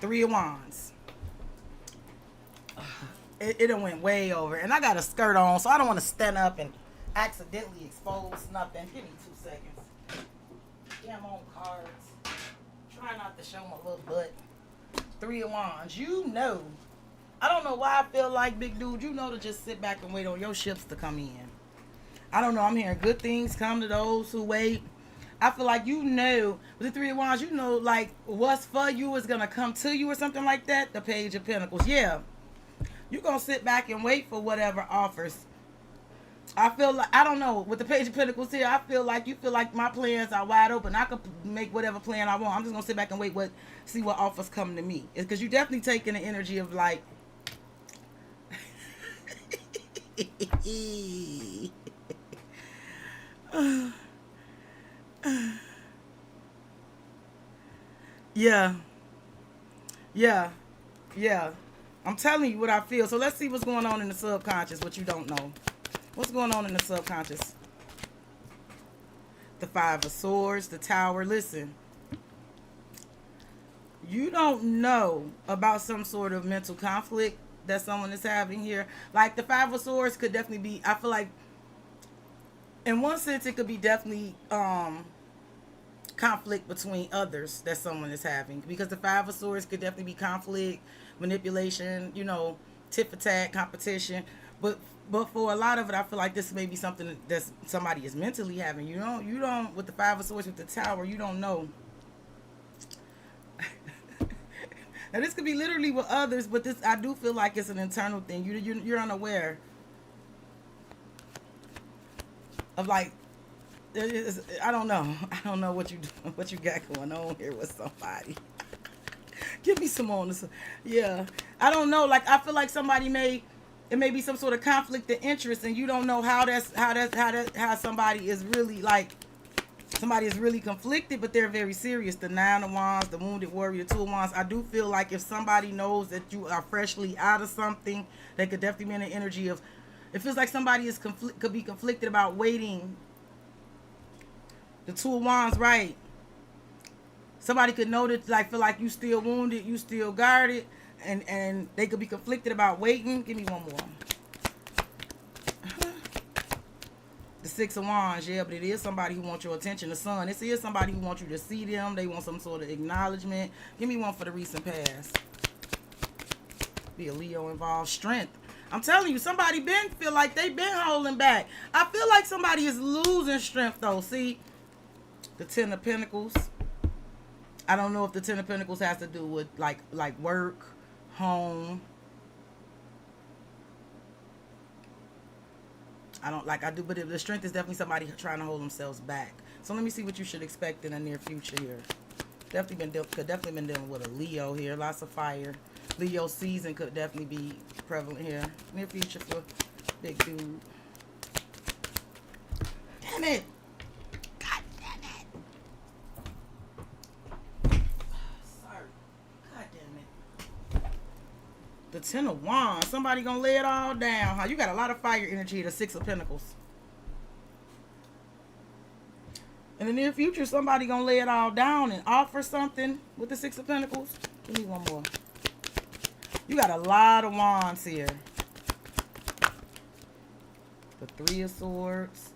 Three of Wands. It done went way over. And I got a skirt on, so I don't want to stand up and accidentally expose nothing. Give me 2 seconds. Damn on cards. Try not to show my little butt. Three of Wands. You know. I don't know why I feel like, big dude, you know to just sit back and wait on your ships to come in. I don't know. I'm hearing good things come to those who wait. I feel like you know, with the Three of Wands, you know, like, what's for you is going to come to you or something like that. The Page of Pentacles. Yeah. You're going to sit back and wait for whatever offers. I feel like, I don't know, with the Page of Pentacles here, I feel like you feel like my plans are wide open. I could make whatever plan I want. I'm just going to sit back and wait, see what offers come to me. It's because you're definitely taking the energy of like, yeah. I'm telling you what I feel. So let's see what's going on in the subconscious, what you don't know. What's going on in the subconscious? the Five of Swords, the Tower. Listen, you don't know about some sort of mental conflict that someone is having here. Like the Five of Swords could definitely be, I feel like in one sense it could be definitely conflict between others that someone is having, because the Five of Swords could definitely be conflict, manipulation, tit for tat, competition. But for a lot of it, I feel like this may be something that somebody is mentally having. You don't with the Five of Swords with the Tower, you don't know. Now this could be literally with others, but this, I do feel like it's an internal thing. You're unaware of, like, I don't know. I don't know what you got going on here with somebody. Give me some on this. Yeah, I don't know. Like, I feel like it may be some sort of conflict of interest, and you don't know how somebody is really, like, somebody is really conflicted, but they're very serious. The Nine of Wands, the Wounded Warrior, Two of Wands. I do feel like if somebody knows that you are freshly out of something, they could definitely be in the energy of. It feels like somebody could be conflicted about waiting. The Two of Wands, right? Somebody could know that, like, feel like you still wounded, you still guarded, and they could be conflicted about waiting. Give me one more. The Six of Wands, yeah, but it is somebody who wants your attention. The Sun, this is somebody who wants you to see them. They want some sort of acknowledgement. Give me one for the recent past. Be a Leo involved. Strength. I'm telling you, somebody feel like they been holding back. I feel like somebody is losing strength, though. See, the Ten of Pentacles. I don't know if the Ten of Pentacles has to do with like work, home. I do, but the strength is definitely somebody trying to hold themselves back. So let me see what you should expect in the near future here. Could definitely been dealing with a Leo here. Lots of fire. Leo season could definitely be prevalent here. Near future for big dude. Damn it! God damn it! Sorry. God damn it. The Ten of Wands. Somebody gonna lay it all down, huh? You got a lot of fire energy. The Six of Pentacles. In the near future, somebody gonna lay it all down and offer something with the Six of Pentacles. Give me one more. You got a lot of wands here. The Three of Swords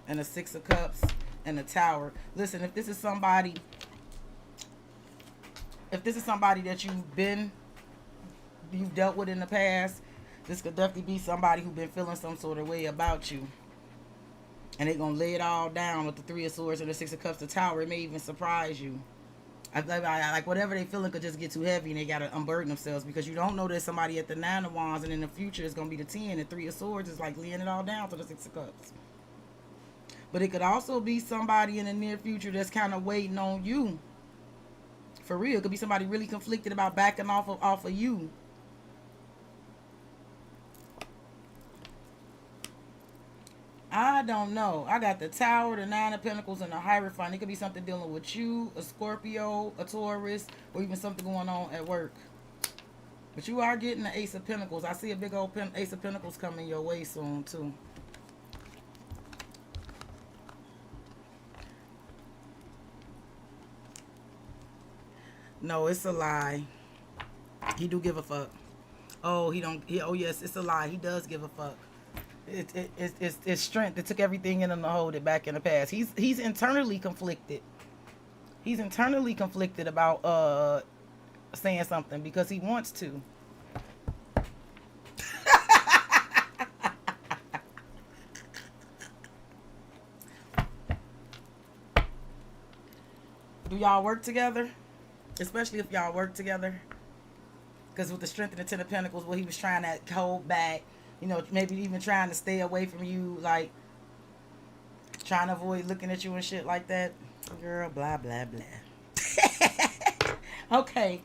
and the Six of Cups and the Tower. Listen, if this is somebody that you've dealt with in the past, this could definitely be somebody who's been feeling some sort of way about you. And they're going to lay it all down with the Three of Swords and the Six of Cups, the Tower. It may even surprise you. Like whatever they feeling could just get too heavy and they got to unburden themselves, because you don't know there's somebody at the Nine of Wands, and in the future it's going to be the 10. The Three of Swords is like laying it all down to the Six of Cups. But it could also be somebody in the near future that's kind of waiting on you. For real. It could be somebody really conflicted about backing off of you. I don't know. I got the Tower, the Nine of Pentacles, and the Hierophant. It could be something dealing with you, a Scorpio, a Taurus, or even something going on at work. But you are getting the Ace of Pentacles. I see a big old Ace of Pentacles coming your way soon, too. No, it's a lie. He do give a fuck. Oh, oh, yes, it's a lie. He does give a fuck. It's strength. It took everything in him to hold it back in the past. He's internally conflicted. He's internally conflicted about saying something because he wants to. Do y'all work together? Especially if y'all work together. Because with the Strength and the Ten of Pentacles, what he was trying to hold back, maybe even trying to stay away from you, like trying to avoid looking at you and shit like that. Girl, blah, blah, blah. Okay.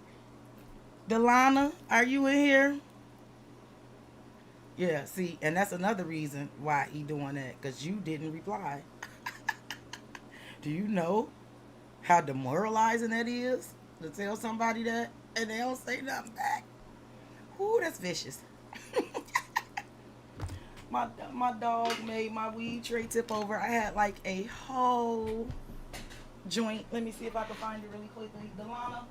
Delana, are you in here? Yeah, see, and that's another reason why he doing that, because you didn't reply. Do you know how demoralizing that is to tell somebody that and they don't say nothing back? Ooh, that's vicious. My dog made my weed tray tip over. I had like a whole joint. Let me see if I can find it really quickly. Delana,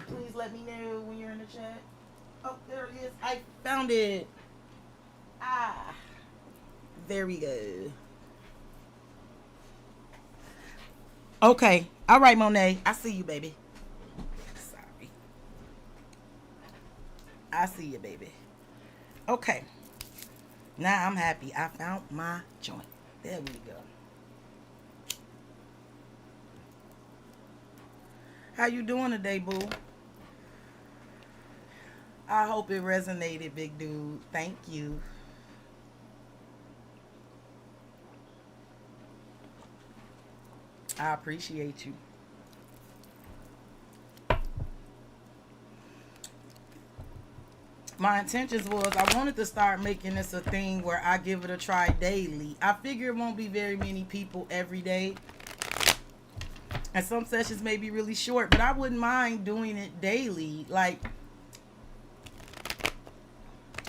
please let me know when you're in the chat. Oh, there it is. I found it. Ah, there we go. Okay. All right, Monet. I see you, baby. Sorry. I see you, baby. Okay. Now I'm happy. I found my joint. There we go. How you doing today, boo? I hope it resonated, big dude. Thank you. I appreciate you. My intentions was I wanted to start making this a thing where I give it a try daily. I figure it won't be very many people every day. And some sessions may be really short, but I wouldn't mind doing it daily. Like,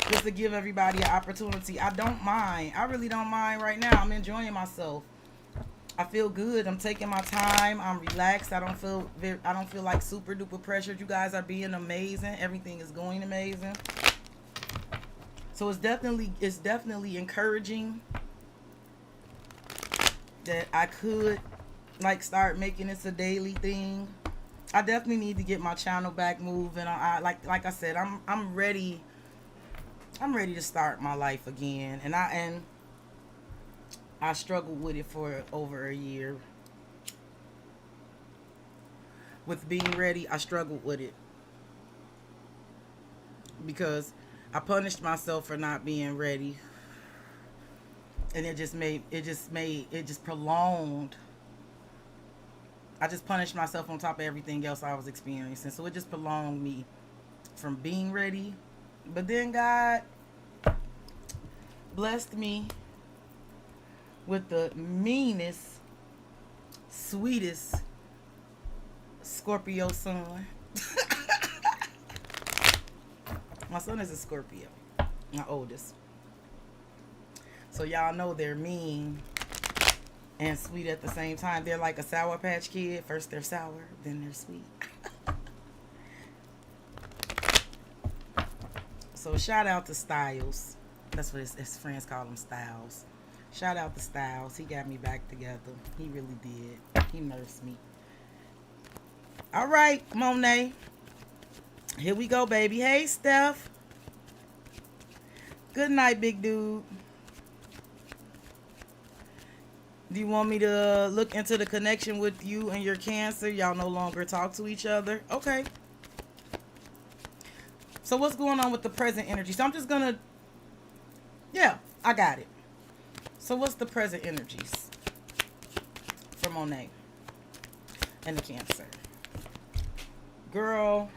just to give everybody an opportunity. I don't mind. I really don't mind right now. I'm enjoying myself. I feel good. I'm taking my time. I'm relaxed. I don't feel like super duper pressured. You guys are being amazing. Everything is going amazing. So it's definitely encouraging that I could like start making this a daily thing. I definitely need to get my channel back moving. I like I said, I'm ready. I'm ready to start my life again, and I struggled with it for over a year. With being ready, I struggled with it because I punished myself for not being ready, and it just prolonged. I just punished myself on top of everything else I was experiencing, so it just prolonged me from being ready. But then God blessed me with the meanest, sweetest Scorpio son. My son is a Scorpio, my oldest. So y'all know they're mean and sweet at the same time. They're like a Sour Patch Kid. First they're sour, then they're sweet. So shout out to Styles. That's what his friends call him, Styles. Shout out to Styles. He got me back together. He really did. He nursed me. All right, Monet. Here we go, baby. Hey, Steph. Good night, big dude. Do you want me to look into the connection with you and your Cancer? Y'all no longer talk to each other? Okay. So what's going on with the present energy? So I'm just going to... Yeah, I got it. So what's the present energies for Monet and the Cancer? Girl.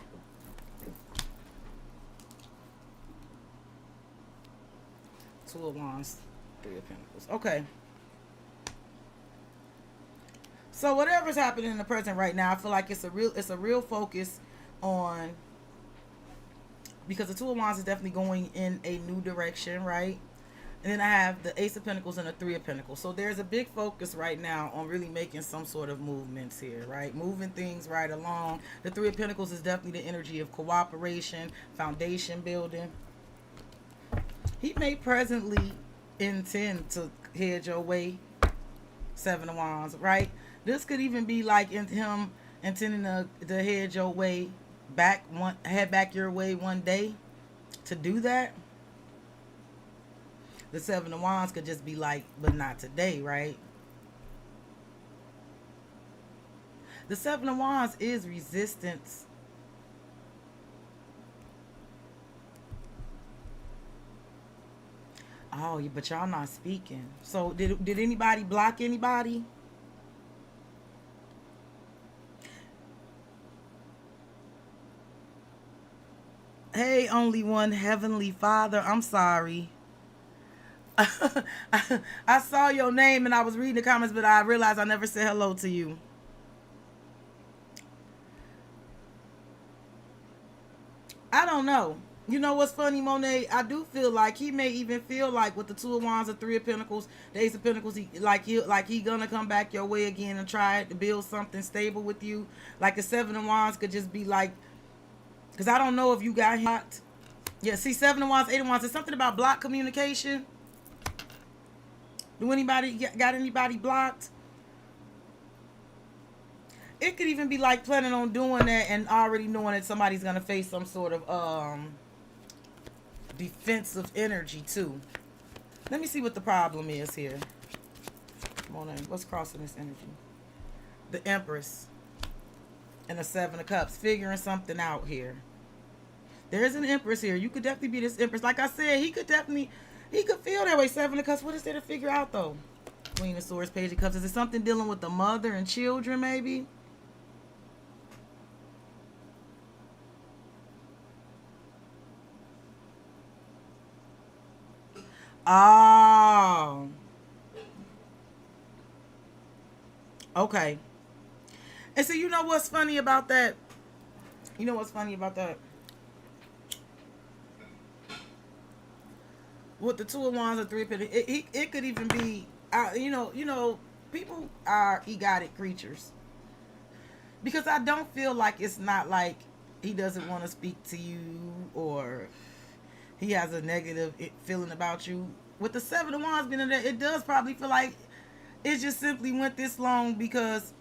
Two of Wands, Three of Pentacles. Okay. So whatever's happening in the present right now, I feel like it's a real focus on, because the Two of Wands is definitely going in a new direction, right? And then I have the Ace of Pentacles and the Three of Pentacles. So there's a big focus right now on really making some sort of movements here, right? Moving things right along. The Three of Pentacles is definitely the energy of cooperation, foundation building. He may presently intend to head your way, Seven of Wands, right? This could even be like him intending to head your way head back your way one day to do that. The Seven of Wands could just be like, but not today, right? The Seven of Wands is resistance. Oh, but y'all not speaking. So did anybody block anybody? Hey, only one Heavenly Father. I'm sorry. I saw your name and I was reading the comments, but I realized I never said hello to you. I don't know. You know what's funny, Monet? I do feel like he may even feel like with the Two of Wands, the Three of Pentacles, the Ace of Pentacles, he gonna come back your way again and try to build something stable with you. Like the Seven of Wands could just be like, because I don't know if you got hot. Yeah, see, Seven of Wands, Eight of Wands. It's something about blocked communication. Do anybody got anybody blocked? It could even be like planning on doing that and already knowing that somebody's gonna face some sort of defensive energy too. Let me see what the problem is here. Come on in. What's crossing this energy? The Empress and the Seven of Cups. Figuring something out here. There's an Empress here. You could definitely be this Empress. Like I said, he could feel that way. Seven of Cups. What is there to figure out though? Queen of Swords, Page of Cups. Is it something dealing with the mother and children maybe? Oh. Okay. And so you know what's funny about that? You know what's funny about that? With the Two of Wands and Three of Pentacles, it could even be, people are egotic creatures. Because I don't feel like it's not like he doesn't want to speak to you or he has a negative feeling about you. With the Seven of Wands being in there, it does probably feel like it just simply went this long because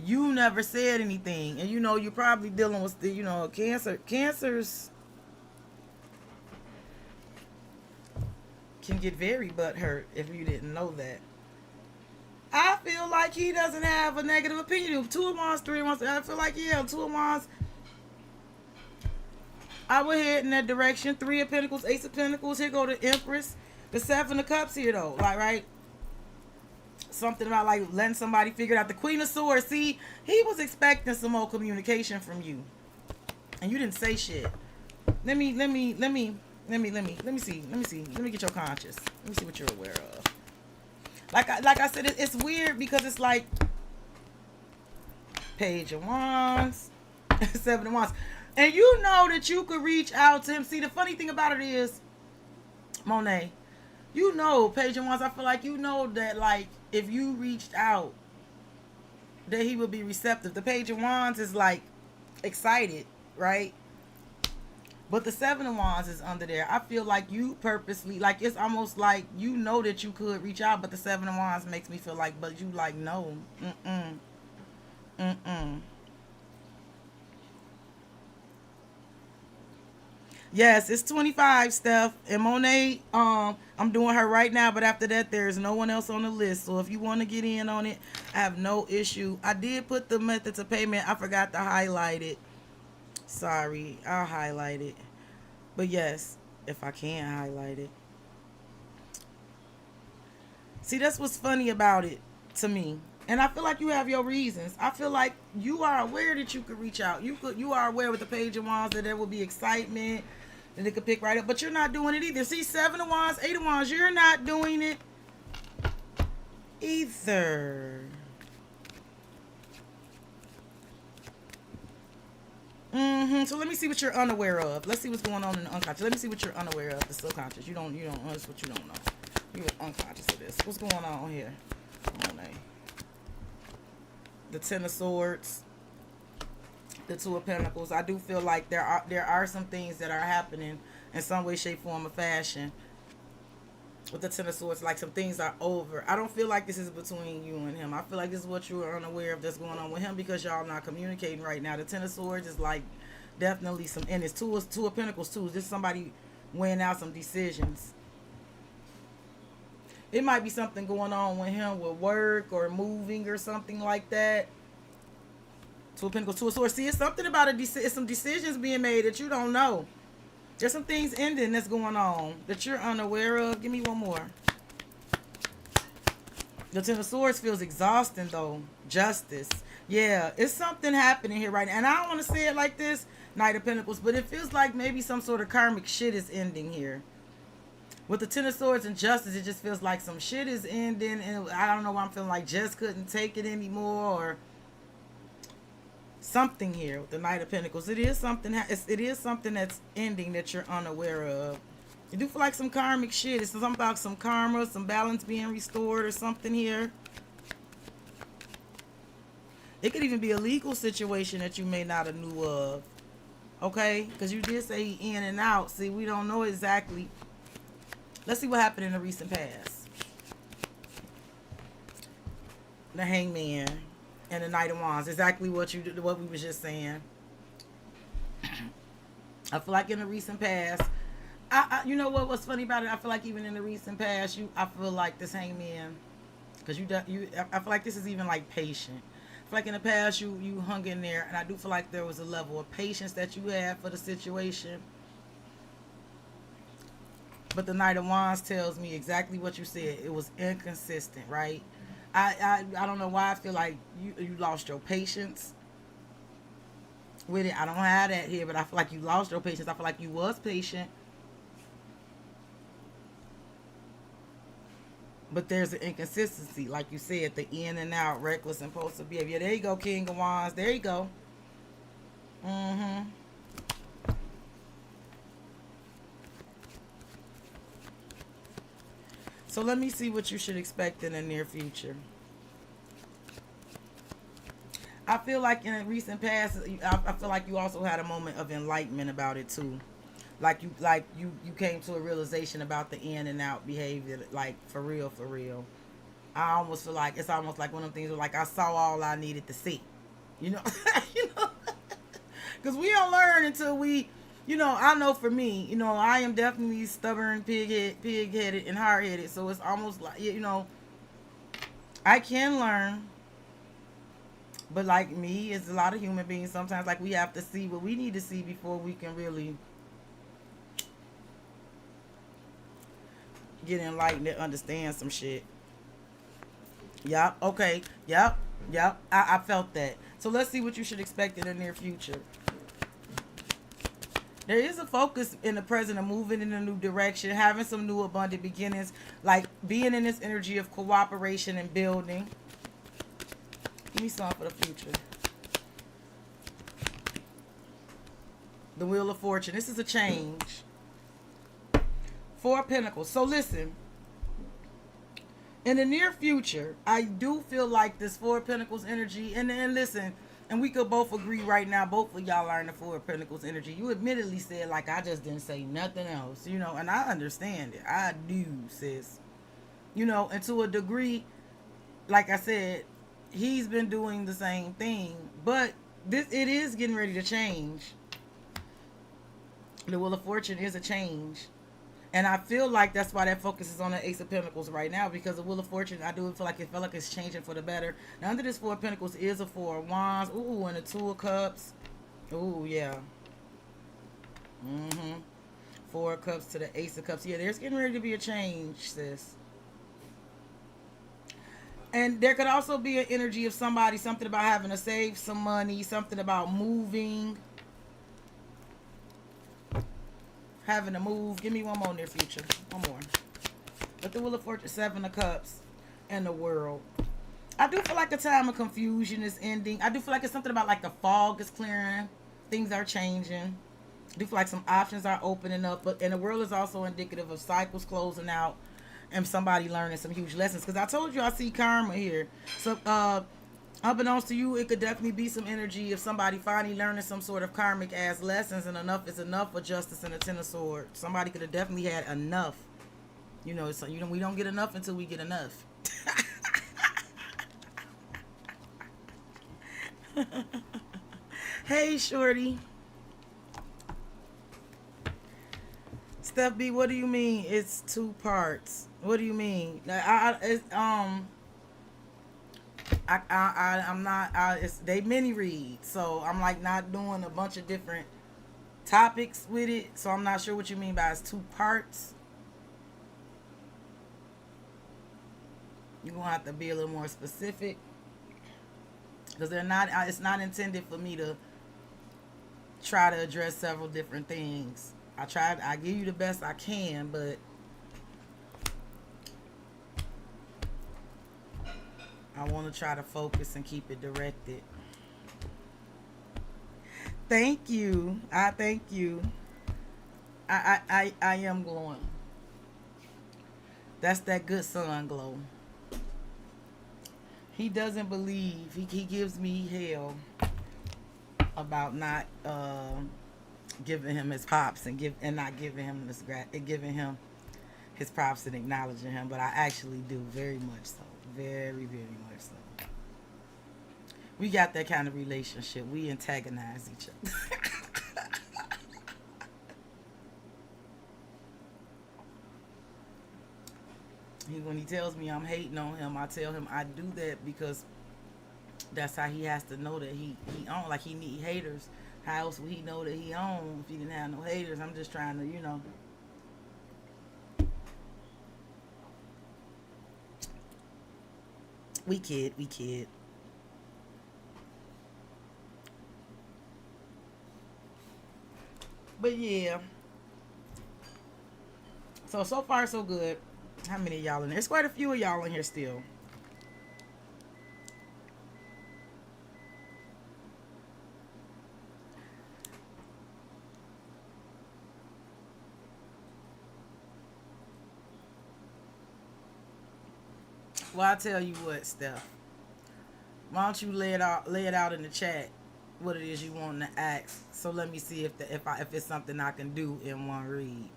you never said anything. And you're probably dealing with the, cancers can get very butthurt if you didn't know that. I feel like he doesn't have a negative opinion. Two of Wands, Three of Wands. I feel like, yeah, Two of Wands, I would head in that direction. Three of Pentacles, Ace of Pentacles. Here go the Empress. The Seven of Cups here, though. Like, right? Something about, like, letting somebody figure it out. The Queen of Swords. See, he was expecting some more communication from you. And you didn't say shit. Let me see. Let me get your conscious. Let me see what you're aware of. Like I said, it's weird because it's like Page of Wands, Seven of Wands. And you know that you could reach out to him. See, the funny thing about it is, Monet, Page of Wands, I feel like that, like, if you reached out, that he would be receptive. The Page of Wands is, like, excited, right? But the Seven of Wands is under there. I feel like you purposely, like, it's almost like that you could reach out, but the Seven of Wands makes me feel like, but you like, no. Yes, it's 25, Steph. And Monet, I'm doing her right now, but after that, there's no one else on the list. So if you want to get in on it, I have no issue. I did put the methods of payment. I forgot to highlight it. Sorry, I'll highlight it. But yes, if I can highlight it. See, that's what's funny about it to me. And I feel like you have your reasons. I feel like you are aware that you could reach out. You are aware with the Page of Wands that there will be excitement and it could pick right up. But you're not doing it either. See, Seven of Wands, Eight of Wands, you're not doing it either. So let me see what you're unaware of. Let's see what's going on in the unconscious. Let me see what you're unaware of. The subconscious. You don't. That's what you don't know. You're unconscious of this. What's going on here? Come on, the Ten of Swords, the Two of Pentacles. I do feel like there are some things that are happening in some way, shape, form, or fashion. With the Ten of Swords, like some things are over. I don't feel like this is between you and him. I feel like this is what you are unaware of that's going on with him because y'all not communicating right now. The Ten of Swords is like definitely some, and it's Two of Pentacles too. Just somebody weighing out some decisions. It might be something going on with him with work or moving or something like that. Two of Pentacles, Two of Swords. See, it's something about it's some decisions being made that you don't know. There's some things ending that's going on that you're unaware of. Give me one more. The Ten of Swords feels exhausting, though. Justice. Yeah, it's something happening here right now. And I don't want to say it like this, Knight of Pentacles, but it feels like maybe some sort of karmic shit is ending here. With the Ten of Swords and Justice, it just feels like some shit is ending. And I don't know why I'm feeling like Jess couldn't take it anymore. Or something here with the Knight of Pentacles. It is something. It is something that's ending that you're unaware of. You do feel like some karmic shit. It's something about some karma, some balance being restored, or something here. It could even be a legal situation that you may not have knew of. Okay, because you did say in and out. See, we don't know exactly. Let's see what happened in the recent past. The Hangman and the Knight of Wands. Exactly what we was just saying. I feel like in the recent past, you know what's funny about it? I feel like even in the recent past, I feel like this Hangman, because I feel like this is even like patient. I feel like in the past you hung in there, and I do feel like there was a level of patience that you had for the situation. But the Knight of Wands tells me exactly what you said. It was inconsistent, right? I don't know why I feel like you lost your patience with it. I don't have that here, but I feel like you lost your patience. I feel like you was patient, but there's an inconsistency, like you said, the in and out, reckless, impulsive behavior. There you go, King of Wands. There you go. So let me see what you should expect in the near future. I feel like in a recent past, I feel like you also had a moment of enlightenment about it too. Like you came to a realization about the in and out behavior, like for real, for real. I almost feel like it's almost like one of the things where like I saw all I needed to see. You know, you know, because we don't learn until we, I know for me, I am definitely stubborn, pig-headed, and hard-headed. So it's almost like, I can learn, but like me, it's a lot of human beings. Sometimes like we have to see what we need to see before we can really get enlightened and understand some shit. Yep. Okay. Yep. Yep. I felt that. So let's see what you should expect in the near future. There is a focus in the present of moving in a new direction, having some new abundant beginnings, like being in this energy of cooperation and building. Give me something for the future. The Wheel of Fortune. This is a change. Four of Pentacles. So listen. In the near future, I do feel like this Four of Pentacles energy, and listen, and we could both agree right now, both of y'all are in the Four of Pentacles energy. You admittedly said, like, I just didn't say nothing else, and I understand it. I do, sis. And to a degree, like I said, he's been doing the same thing, but it is getting ready to change. The Wheel of Fortune is a change. And I feel like that's why that focus is on the Ace of Pentacles right now, because the Wheel of Fortune, I do feel like it's changing for the better. Now, under this Four of Pentacles is a Four of Wands. Ooh, and a Two of Cups. Ooh, yeah. Four of Cups to the Ace of Cups. Yeah, there's getting ready to be a change, sis. And there could also be an energy of something about having to save some money, something about moving. Having to move. Give me one more near future. One more. But the Wheel of Fortune, Seven of Cups, and the World. I do feel like a time of confusion is ending. I do feel like it's something about like the fog is clearing. Things are changing. I do feel like some options are opening up. And the World is also indicative of cycles closing out and somebody learning some huge lessons. Because I told you I see karma here. So, unbeknownst to you, it could definitely be some energy of somebody finally learning some sort of karmic ass lessons, and enough is enough for Justice and the Ten of Swords. Somebody could have definitely had enough. So we don't get enough until we get enough. Hey, shorty. Steph B, what do you mean? It's two parts. What do you mean? I'm not. They mini read, so I'm like not doing a bunch of different topics with it. So I'm not sure what you mean by it's two parts. You're gonna have to be a little more specific, because they're not. It's not intended for me to try to address several different things. I give you the best I can, but I want to try to focus and keep it directed. Thank you. I thank you. I am glowing. That's that good sun glow. He doesn't believe. He gives me hell about not giving him his props and not giving him giving him his props and acknowledging him. But I actually do, very much so, very much so. We got that kind of relationship. We antagonize each other. When he tells me I'm hating on him, I tell him I do that because that's how he has to know that he own. Like, he need haters. How else would he know that he own if he didn't have no haters? I'm just trying to, we kid. But yeah, so far so good. How many of y'all in there? There's quite a few of y'all in here still. Well, I tell you what, Steph. Why don't you lay it out in the chat what it is you want to ask? So let me see if it's something I can do in one read.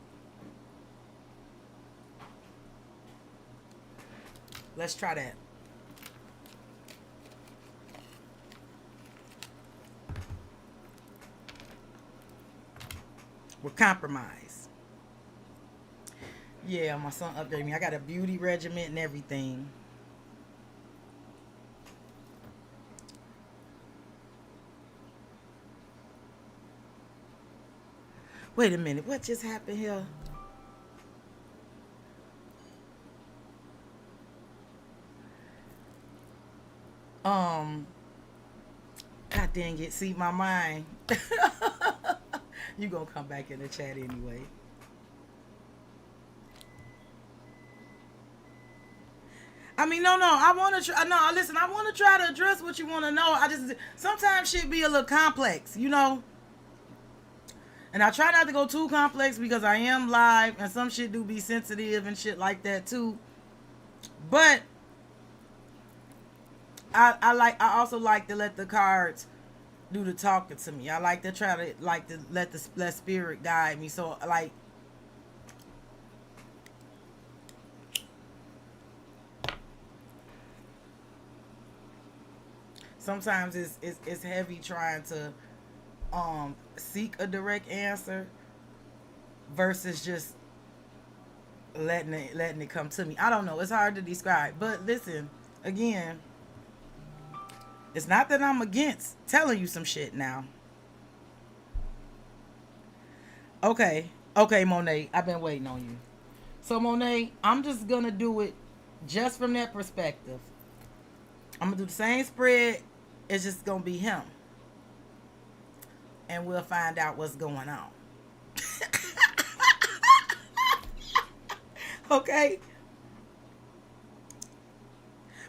Let's try that. We're compromised. Yeah, my son upgraded me. I got a beauty regimen and everything. Wait a minute. What just happened here? Um, God dang it. See, my mind. You gonna come back in the chat anyway. I mean, no. I want to try. No, listen. I want to try to address what you want to know. I just sometimes shit be a little complex. And I try not to go too complex because I am live, and some shit do be sensitive and shit like that too. But I also like to let the cards do the talking to me. I like to try to let spirit guide me. So like, sometimes it's heavy trying to seek a direct answer versus just letting it come to me. I don't know. It's hard to describe. But listen, again, it's not that I'm against telling you some shit now. Okay, Monet. I've been waiting on you. So Monet, I'm just gonna do it just from that perspective. I'm gonna do the same spread. It's just gonna be him, and we'll find out what's going on. Okay.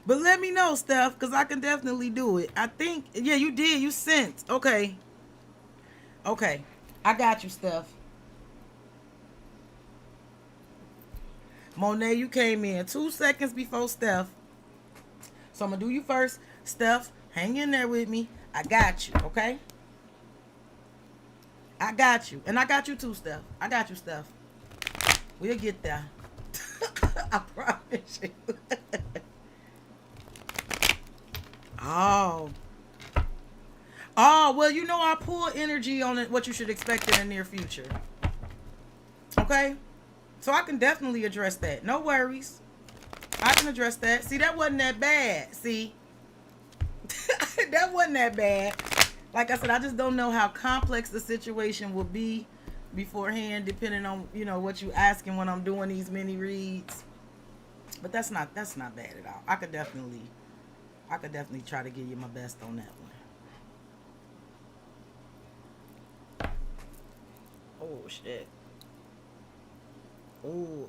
But let me know, Steph, because I can definitely do it. I think, yeah, you did. You sent. Okay. Okay. I got you, Steph. Monet, you came in 2 seconds before Steph. So I'm going to do you first. Steph, hang in there with me. I got you, okay? I got you. And I got you too, Steph. I got you, Steph. We'll get there. I promise you. Oh. Oh, well, I pull energy on it, what you should expect in the near future. Okay? So I can definitely address that. No worries. I can address that. See, that wasn't that bad. See? That wasn't that bad. Like I said, I just don't know how complex the situation will be beforehand, depending on, what you asking when I'm doing these mini reads. But that's not bad at all. I could definitely try to give you my best on that one. Oh shit. Oh,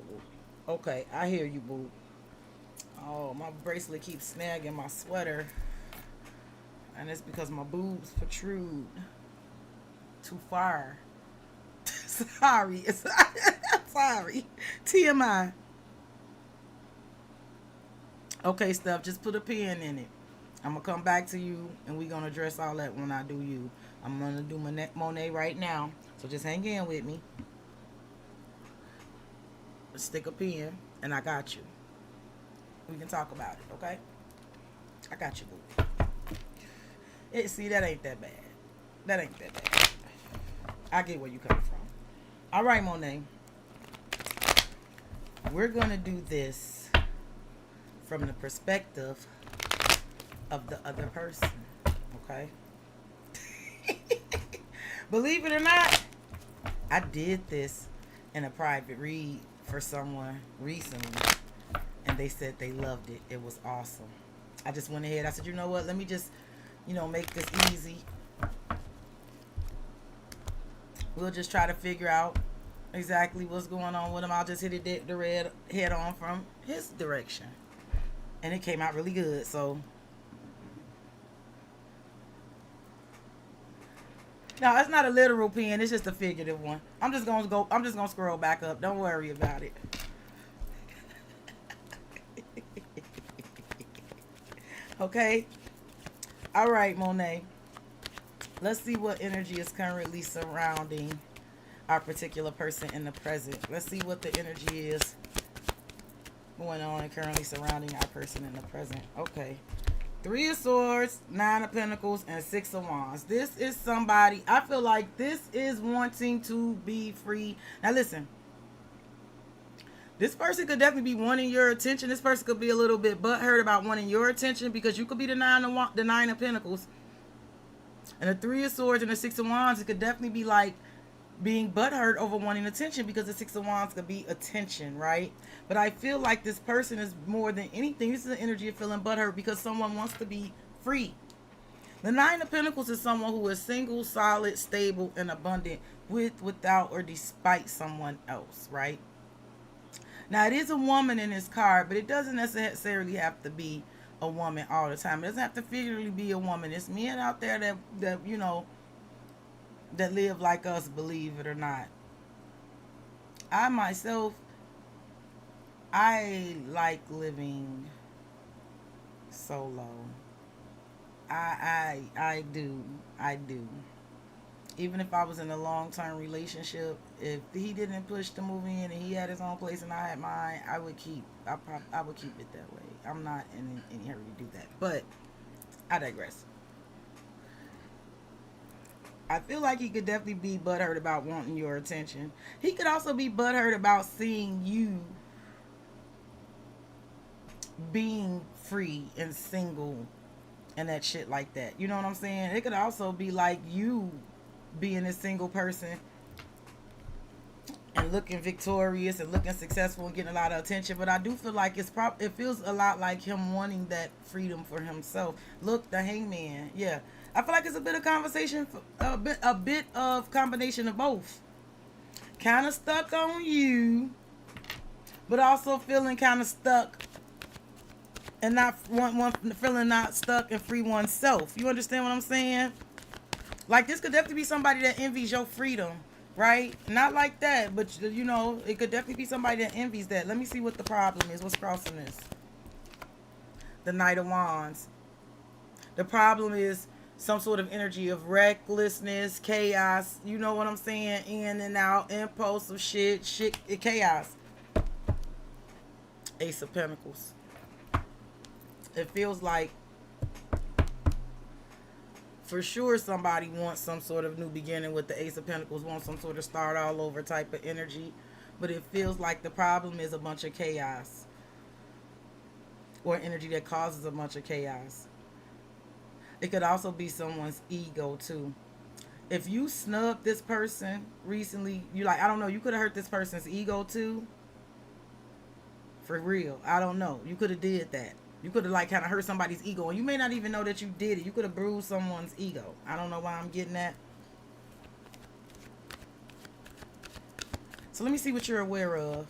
okay. I hear you, boo. Oh, my bracelet keeps snagging my sweater, and it's because my boobs protrude. too far. Sorry. Sorry. TMI. Okay, Steph, just put a pin in it. I'm going to come back to you, and we're going to address all that when I do you. I'm going to do Monet right now. So just hang in with me. Stick a pin, and I got you. We can talk about it, okay? I got you, boo. See, that ain't that bad. That ain't that bad. I get where you come from. All right, Monet. We're going to do this from the perspective of the other person, okay? Believe it or not, I did this in a private read for someone recently, and they said they loved it. It was awesome. I just went ahead. I said, you know what? Let me just, make this easy. We'll just try to figure out exactly what's going on with him. I'll just hit it the red head on from his direction. And it came out really good, so. No, it's not a literal pen. It's just a figurative one. I'm just gonna scroll back up. Don't worry about it. Okay. All right, Monet. Let's see what energy is currently surrounding our particular person in the present. Let's see what the energy is going on and currently surrounding our person in the present. Okay. 3 of Swords, 9 of Pentacles, and 6 of Wands. This is somebody, I feel like this is wanting to be free. Now listen, this person could definitely be wanting your attention. This person could be a little bit butthurt about wanting your attention because you could be the 9 of Pentacles. And the 3 of Swords and the 6 of Wands, it could definitely be like being butthurt over wanting attention because the 6 of Wands could be attention, right? But I feel like this person is more than anything. This is the energy of feeling butthurt because someone wants to be free. The 9 of Pentacles is someone who is single, solid, stable, and abundant with, without, or despite someone else, right? Now, it is a woman in this card, but it doesn't necessarily have to be a woman all the time. It doesn't have to figuratively be a woman. It's men out there that that live like us, believe it or not. I myself, I like living solo. I do. Even if I was in a long-term relationship, if he didn't push to move in and he had his own place and I had mine, I would keep it that way. I'm not in any hurry to do that. But I digress. I feel like he could definitely be butthurt about wanting your attention. He could also be butthurt about seeing you being free and single and that shit like that. You know what I'm saying? It could also be like you being a single person and looking victorious and looking successful and getting a lot of attention. But I do feel like it feels a lot like him wanting that freedom for himself. Look, the Hangman. Yeah. I feel like it's a bit of conversation, a bit of combination of both. Kind of stuck on you, but also feeling kind of stuck and not feeling not stuck and free oneself. You understand what I'm saying? Like, this could definitely be somebody that envies your freedom, right? Not like that, but it could definitely be somebody that envies that. Let me see what the problem is. What's crossing this? The Knight of Wands. The problem is some sort of energy of recklessness, chaos, you know what I'm saying? In and out, impulsive shit, chaos. Ace of Pentacles. It feels like, for sure, somebody wants some sort of new beginning with the Ace of Pentacles, wants some sort of start all over type of energy. But it feels like the problem is a bunch of chaos. Or energy that causes a bunch of chaos. It could also be someone's ego too. If you snubbed this person recently, I don't know, you could have hurt this person's ego too. For real. I don't know. You could have did that. You could have kind of hurt somebody's ego. And you may not even know that you did it. You could have bruised someone's ego. I don't know why I'm getting that. So let me see what you're aware of.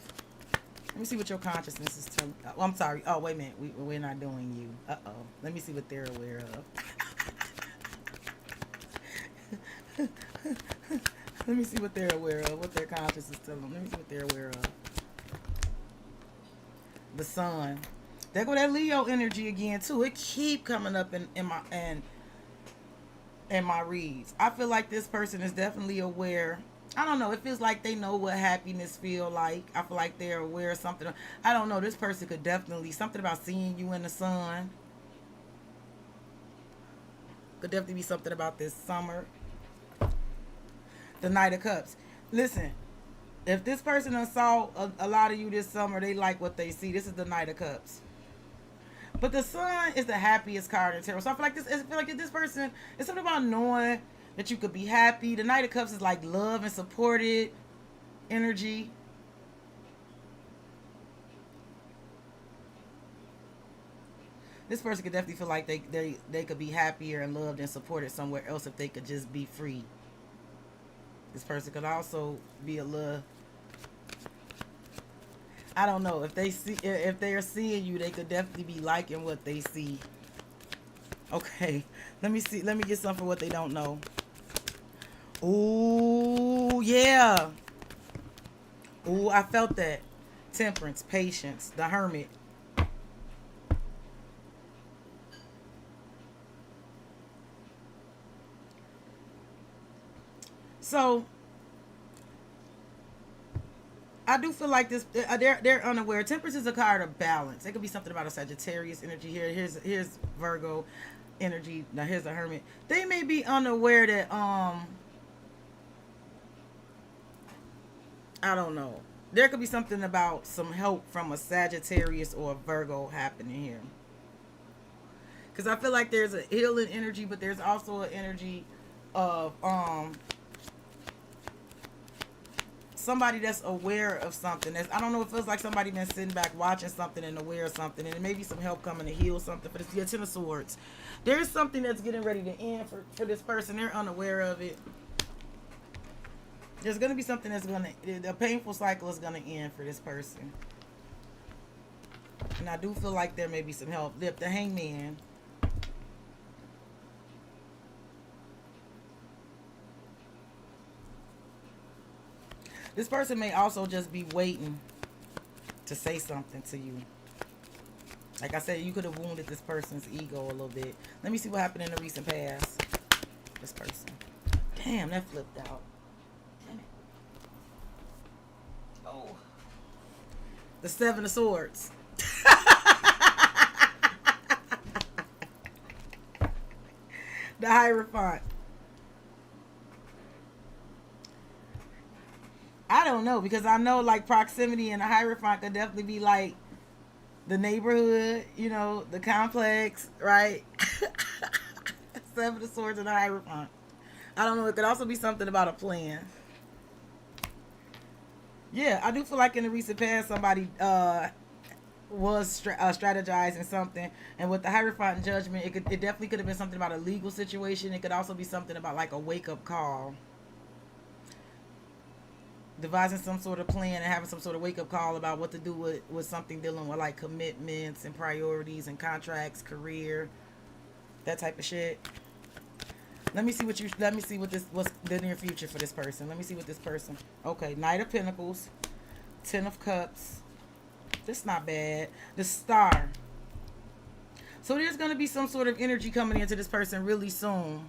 Let me see what your consciousness is telling. Oh, I'm sorry. Oh, wait a minute. We're not doing you. Uh-oh. Let me see what they're aware of. Let me see what they're aware of, what their conscience is telling them. Let me see what they're aware of. The sun. There go that Leo energy again too. It keep coming up in my reads. I feel like this person is definitely aware. I don't know. It feels like they know what happiness feel like. I feel like they're aware of something. I don't know. This person could definitely something about seeing you in the sun. Could definitely be something about this summer. The Knight of Cups. Listen, if this person done saw a lot of you this summer, they like what they see. This is the Knight of Cups. But the sun is the happiest card in tarot. So I feel like this person, it's something about knowing that you could be happy. The Knight of Cups is like love and supported energy. This person could definitely feel like they could be happier and loved and supported somewhere else if they could just be free. This person could also be a little, I don't know, if they are seeing you, they could definitely be liking what they see. Okay, let me get something for what they don't know. Ooh, yeah. Ooh, I felt that. Temperance, patience, the Hermit. So I do feel like this. They're unaware. Temperance is a card of balance. It could be something about a Sagittarius energy here. Here's Virgo energy. Now here's the Hermit. They may be unaware that I don't know. There could be something about some help from a Sagittarius or a Virgo happening here. Because I feel like there's a healing energy, but there's also an energy of somebody that's aware of something. I don't know, it feels like somebody been sitting back watching something and aware of something, and it may be some help coming to heal something. For the Ten of Swords, there's something that's getting ready to end for this person. They're unaware of it. There's going to be something that's going to, a painful cycle is going to end for this person. And I do feel like there may be some help. The Hangman. This person may also just be waiting to say something to you. Like I said, you could have wounded this person's ego a little bit. Let me see what happened in the recent past. This person. Damn, that flipped out. Damn it. Oh. The Seven of Swords. The Hierophant. I don't know, because I know like proximity and the Hierophant could definitely be like the neighborhood, you know, the complex, right? Seven of Swords and the Hierophant. I don't know. It could also be something about a plan. Yeah, I do feel like in the recent past somebody was strategizing something, and with the Hierophant and Judgment, it definitely could have been something about a legal situation. It could also be something about like a wake up call. Devising some sort of plan and having some sort of wake up call about what to do with something dealing with like commitments and priorities and contracts, career, that type of shit. Let me see what's the near future for this person. Let me see what this person. Okay, Knight of Pentacles, Ten of Cups. This not bad. The Star. So there's gonna be some sort of energy coming into this person really soon.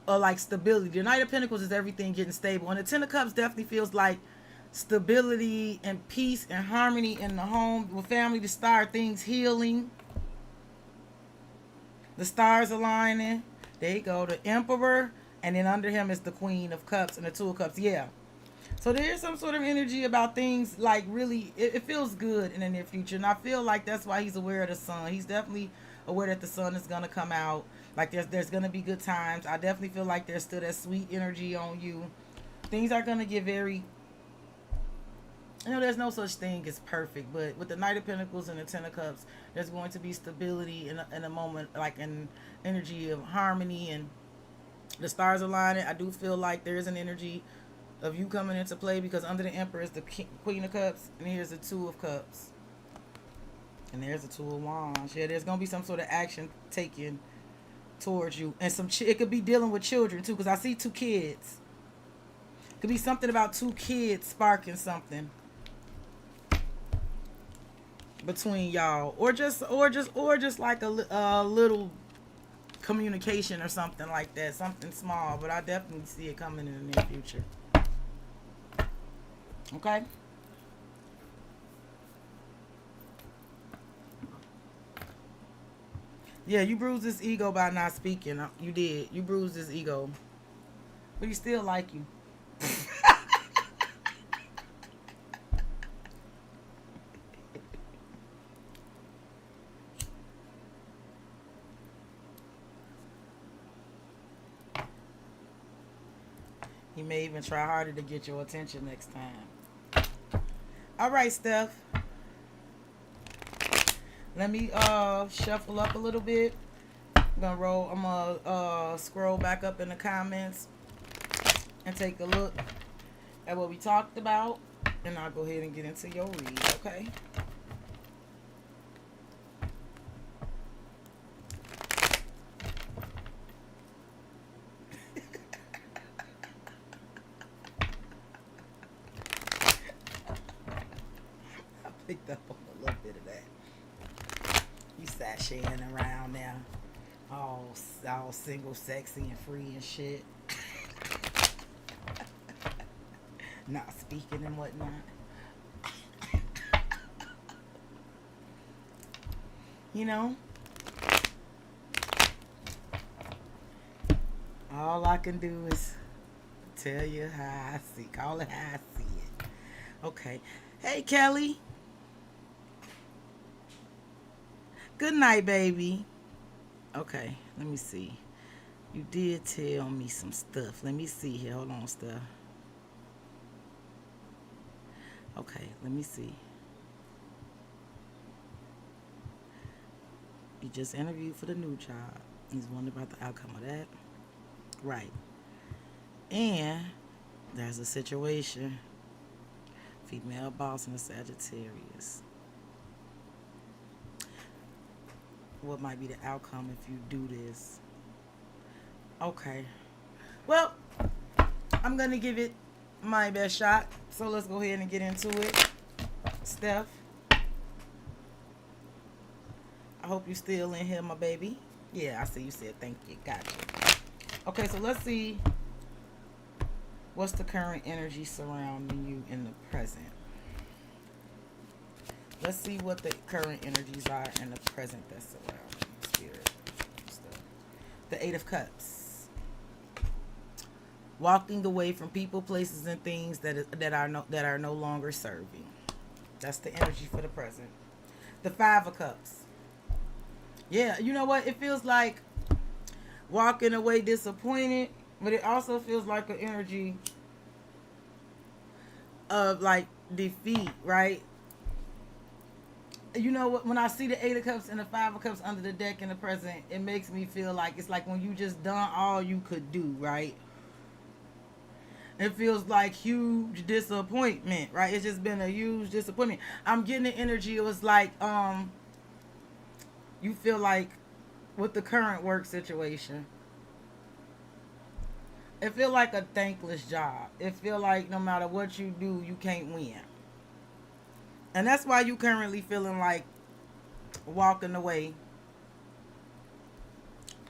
Or like stability. The Knight of Pentacles is everything getting stable, and the Ten of Cups definitely feels like stability and peace and harmony in the home with family. The Star, things healing. The stars aligning. There you go. The Emperor, and then under him is the Queen of Cups and the Two of Cups. Yeah. So there's some sort of energy about things like really. It feels good in the near future, and I feel like that's why he's aware of the sun. He's definitely aware that the sun is gonna come out. Like there's gonna be good times. I definitely feel like there's still that sweet energy on you. Things are gonna get very, you know, there's no such thing as perfect, but with the Knight of Pentacles and the Ten of Cups, there's going to be stability in a moment, like an energy of harmony, and the stars aligning. I do feel like there is an energy of you coming into play, because under the Emperor is the Queen of Cups, and here's the Two of Cups, and there's the Two of Wands. Yeah, there's gonna be some sort of action taken towards you, and it could be dealing with children too, because I see two kids. It could be something about two kids sparking something between y'all, or just like a little communication or something like that, something small. But I definitely see it coming in the near future. Okay. Yeah, you bruised his ego by not speaking. You did. You bruised his ego, but he still like you. He may even try harder to get your attention next time. All right, Steph. Let me shuffle up a little bit. I'm gonna scroll back up in the comments and take a look at what we talked about, and I'll go ahead and get into your read, okay? I picked up on a little bit of that. You sashaying around now, all single, sexy, and free and shit. Not speaking and whatnot. You know, all I can do is tell you how I see. Call it how I see it. Okay. Hey, Kelly. Good night, baby. Okay, let me see. You did tell me some stuff. Let me see here. Hold on, stuff. Okay, let me see. You just interviewed for the new job. He's wondering about the outcome of that. Right. And there's a situation. Female boss and a Sagittarius. What might be the outcome if you do this? Okay. Well, I'm going to give it my best shot. So let's go ahead and get into it. Steph, I hope you're still in here, my baby. Yeah, I see you said thank you. Gotcha. Okay, so let's see what's the current energy surrounding you in the present. Let's see what the current energies are in the present that's surrounding spirit stuff. The Eight of Cups. Walking away from people, places, and things that are no longer serving. That's the energy for the present. The Five of Cups. Yeah, you know what? It feels like walking away disappointed, but it also feels like an energy of like defeat, right? You know what? When I see the Eight of Cups and the Five of Cups under the deck in the present, it makes me feel like it's like when you just done all you could do, right? It feels like huge disappointment, right? It's just been a huge disappointment. I'm getting the energy. It was like you feel like with the current work situation, it feel like a thankless job. It feel like no matter what you do, you can't win. And that's why you currently feeling like walking away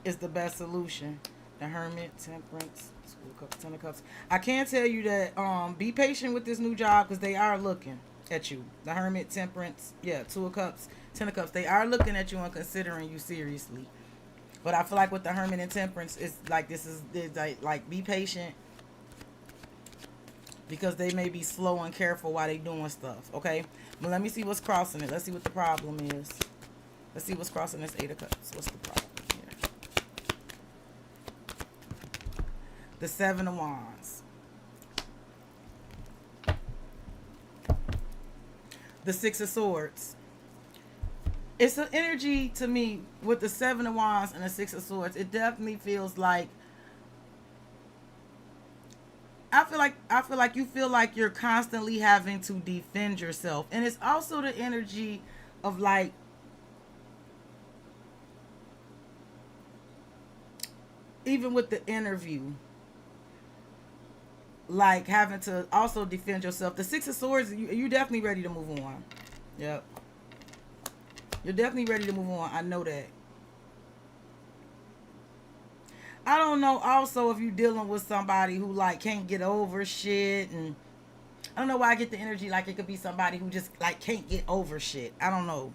is the best solution. The Hermit, Temperance, School of Cups, Ten of Cups. I can tell you that be patient with this new job because they are looking at you. The Hermit, Temperance, yeah, Two of Cups, Ten of Cups. They are looking at you and considering you seriously. But I feel like with the Hermit and Temperance, it's like like be patient because they may be slow and careful while they doing stuff. Okay, but let me see what's crossing it. Let's see what the problem is. Let's see what's crossing this Eight of Cups. What's the problem here? The Seven of Wands. The Six of Swords. It's an energy to me with the Seven of Wands and the Six of Swords. It definitely feels like I feel like you feel like you're constantly having to defend yourself. And it's also the energy of like even with the interview, like having to also defend yourself. The Six of Swords, you definitely ready to move on. Yep. You're definitely ready to move on. I know that. I don't know also if you're dealing with somebody who like can't get over shit, and I don't know why I get the energy like it could be somebody who just like can't get over shit. I don't know.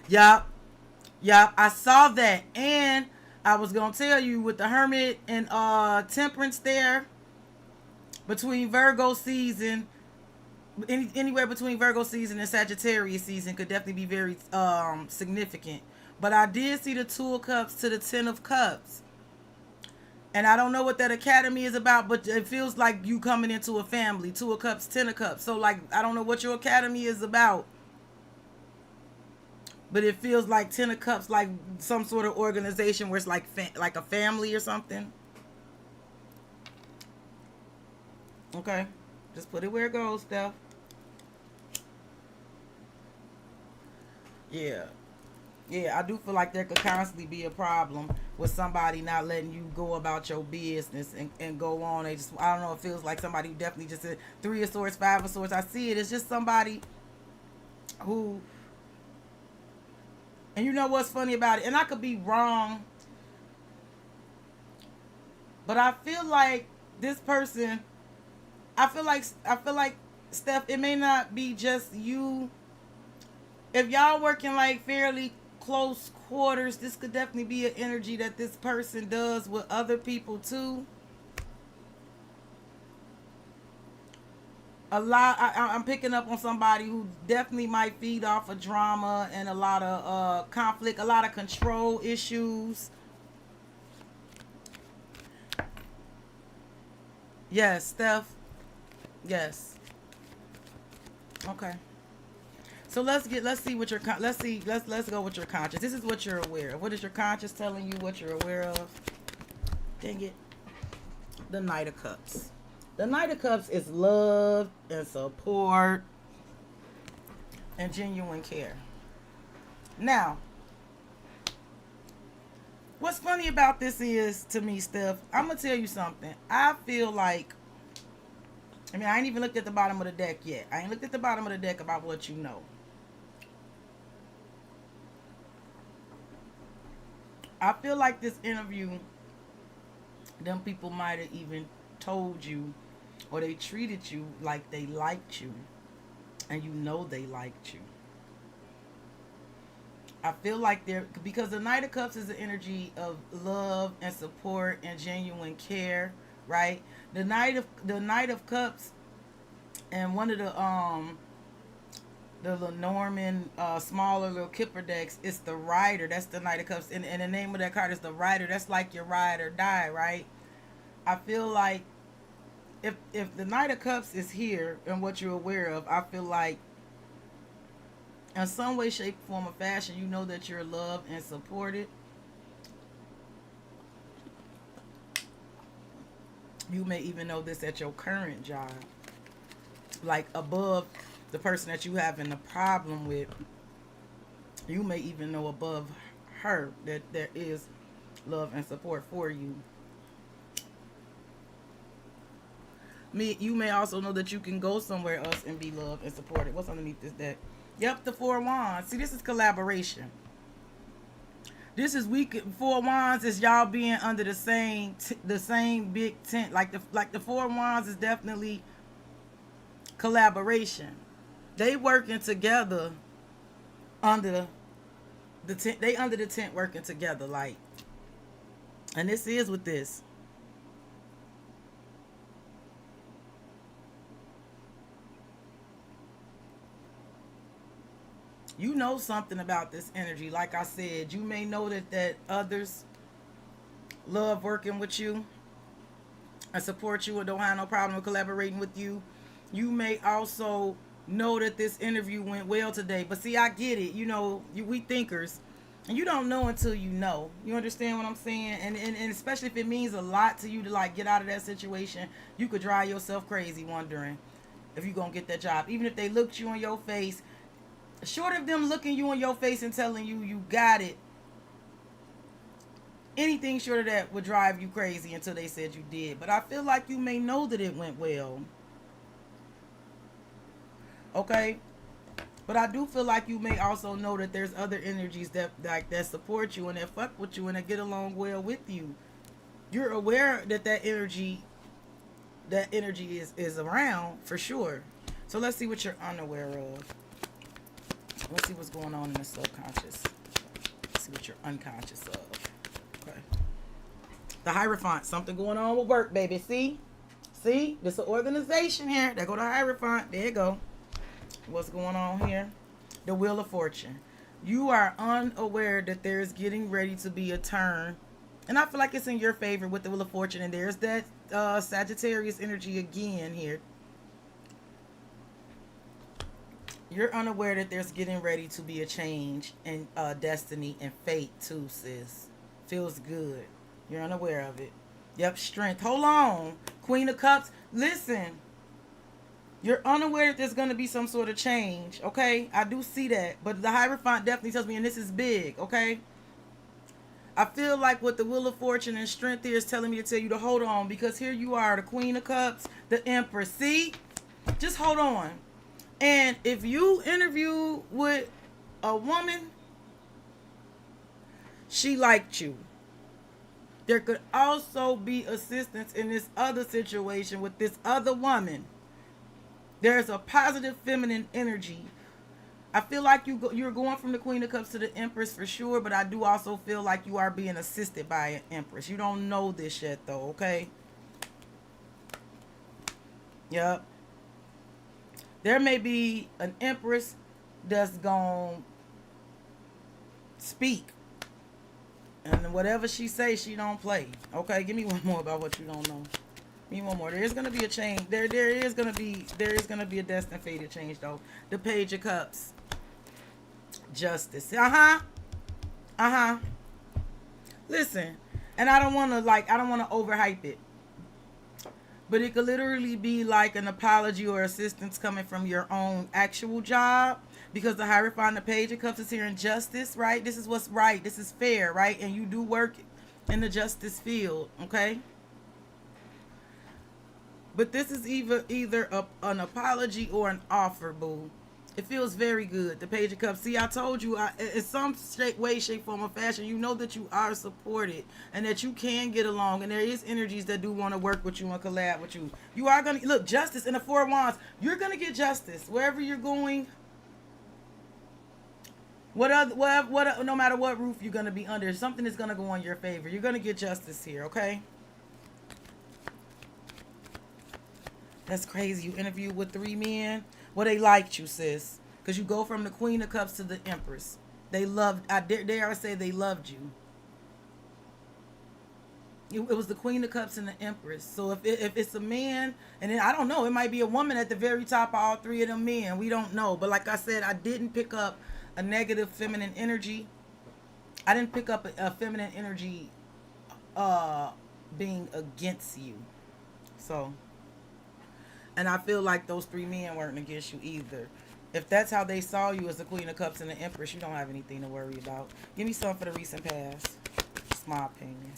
Yup. Yup. I saw that. And I was gonna tell you with the Hermit and Temperance there, between Virgo season, anywhere between Virgo season and Sagittarius season could definitely be very significant. But I did see the Two of Cups to the Ten of Cups. And I don't know what that academy is about, but it feels like you coming into a family. Two of Cups, Ten of Cups. So like I don't know what your academy is about, but it feels like Ten of Cups, like some sort of organization where it's like a family or something. Okay, just put it where it goes, Steph. Yeah. Yeah, I do feel like there could constantly be a problem with somebody not letting you go about your business and go on. They just, I don't know, it feels like somebody who definitely just said Three of Swords, Five of Swords. I see it. It's just somebody who, and you know what's funny about it, and I could be wrong, but I feel like this person, I feel like Steph, it may not be just you. If y'all working like fairly close quarters, this could definitely be an energy that this person does with other people too. A lot, I'm picking up on somebody who definitely might feed off of drama and a lot of conflict, a lot of control issues. Yes, Steph. Yes. Okay. So let's see what your let's go with your conscious. This is what you're aware of. What is your conscious telling you? What you're aware of? Dang it. The Knight of Cups. The Knight of Cups is love and support and genuine care. Now, what's funny about this is, to me, Steph, I'm gonna tell you something. I feel like, I mean, I ain't even looked at the bottom of the deck yet. I ain't looked at the bottom of the deck about what you know. I feel like this interview, them people might have even told you, or they treated you like they liked you, and you know they liked you. I feel like they're, because the Knight of Cups is the energy of love and support and genuine care, right? The Knight of Cups, and one of the Lenormand smaller little Kipper decks, it's the Rider. That's the Knight of Cups, and the name of that card is the Rider. That's like your ride or die, right? I feel like if the Knight of Cups is here and what you're aware of, I feel like in some way, shape, form, or fashion, you know that you're loved and supported. You may even know this at your current job, like above the person that you having a problem with. You may even know above her that there is love and support for you. You may also know that you can go somewhere else and be loved and supported. What's underneath this deck? Yep, the Four of Wands. See, this is collaboration. This is week. Four of Wands is y'all being under the same big tent. Like the Four of Wands is definitely collaboration. They working together under the tent. They under the tent working together. Like, and this is with this. You know something about this energy. Like I said, you may know that others love working with you and support you and don't have no problem with collaborating with you. You may also know that this interview went well today. But see, I get it. We thinkers. And you don't know until you know. You understand what I'm saying? And especially if it means a lot to you to like get out of that situation, you could drive yourself crazy wondering if you're going to get that job. Even if they looked you in your face Short of them looking you in your face and telling you you got it, anything short of that would drive you crazy until they said you did. But I feel like you may know that it went well. Okay? But I do feel like you may also know that there's other energies that like that support you and that fuck with you and that get along well with you. You're aware that that energy is around for sure. So let's see what you're unaware of. Let's see what's going on in the subconscious. Let's see what you're unconscious of. Okay. The Hierophant. Something going on with work, baby. See? See? There's an organization here. There go the Hierophant. There you go. What's going on here? The Wheel of Fortune. You are unaware that there's getting ready to be a turn. And I feel like it's in your favor with the Wheel of Fortune. And there's that Sagittarius energy again here. You're unaware that there's getting ready to be a change in destiny and fate too, sis. Feels good. You're unaware of it. Yep, strength. Hold on. Queen of Cups. Listen. You're unaware that there's going to be some sort of change, okay? I do see that. But the Hierophant definitely tells me, and this is big, okay? I feel like what the Wheel of Fortune and strength here is telling me to tell you to hold on. Because here you are, the Queen of Cups, the Empress. See? Just hold on. And if you interview with a woman, she liked you. There could also be assistance in this other situation with this other woman. There's a positive feminine energy. I feel like you're going from the Queen of Cups to the Empress for sure, but I do also feel like you are being assisted by an Empress. You don't know this yet though, okay? Yep. There may be an Empress that's going to speak. And whatever she says, she don't play. Okay, give me one more about what you don't know. Give me one more. There is gonna be a change. There is gonna be a destined fated change though. The Page of Cups. Justice. Listen, and I don't wanna overhype it. But it could literally be like an apology or assistance coming from your own actual job. Because the Hierophant, the Page of Cups is here in justice, right? This is what's right. This is fair, right? And you do work in the justice field, okay? But this is either an apology or an offer, boo. It feels very good. The Page of Cups. See, I told you, in some way, shape, form, or fashion, you know that you are supported and that you can get along. And there is energies that do want to work with you and collab with you. You are going to, look, justice in the Four of Wands. You're going to get justice wherever you're going. No matter what roof you're going to be under, something is going to go in your favor. You're going to get justice here, okay? That's crazy. You interviewed with 3 men. Well, they liked you, sis. Because you go from the Queen of Cups to the Empress. They loved, I dare say they loved you. It was the Queen of Cups and the Empress. So if it's a man, and then I don't know, it might be a woman at the very top of all 3 of them men. We don't know. But like I said, I didn't pick up a negative feminine energy. I didn't pick up a feminine energy being against you. So, and I feel like those 3 men weren't against you either. If that's how they saw you as the Queen of Cups and the Empress, you don't have anything to worry about. Give me something for the recent past. It's my opinion.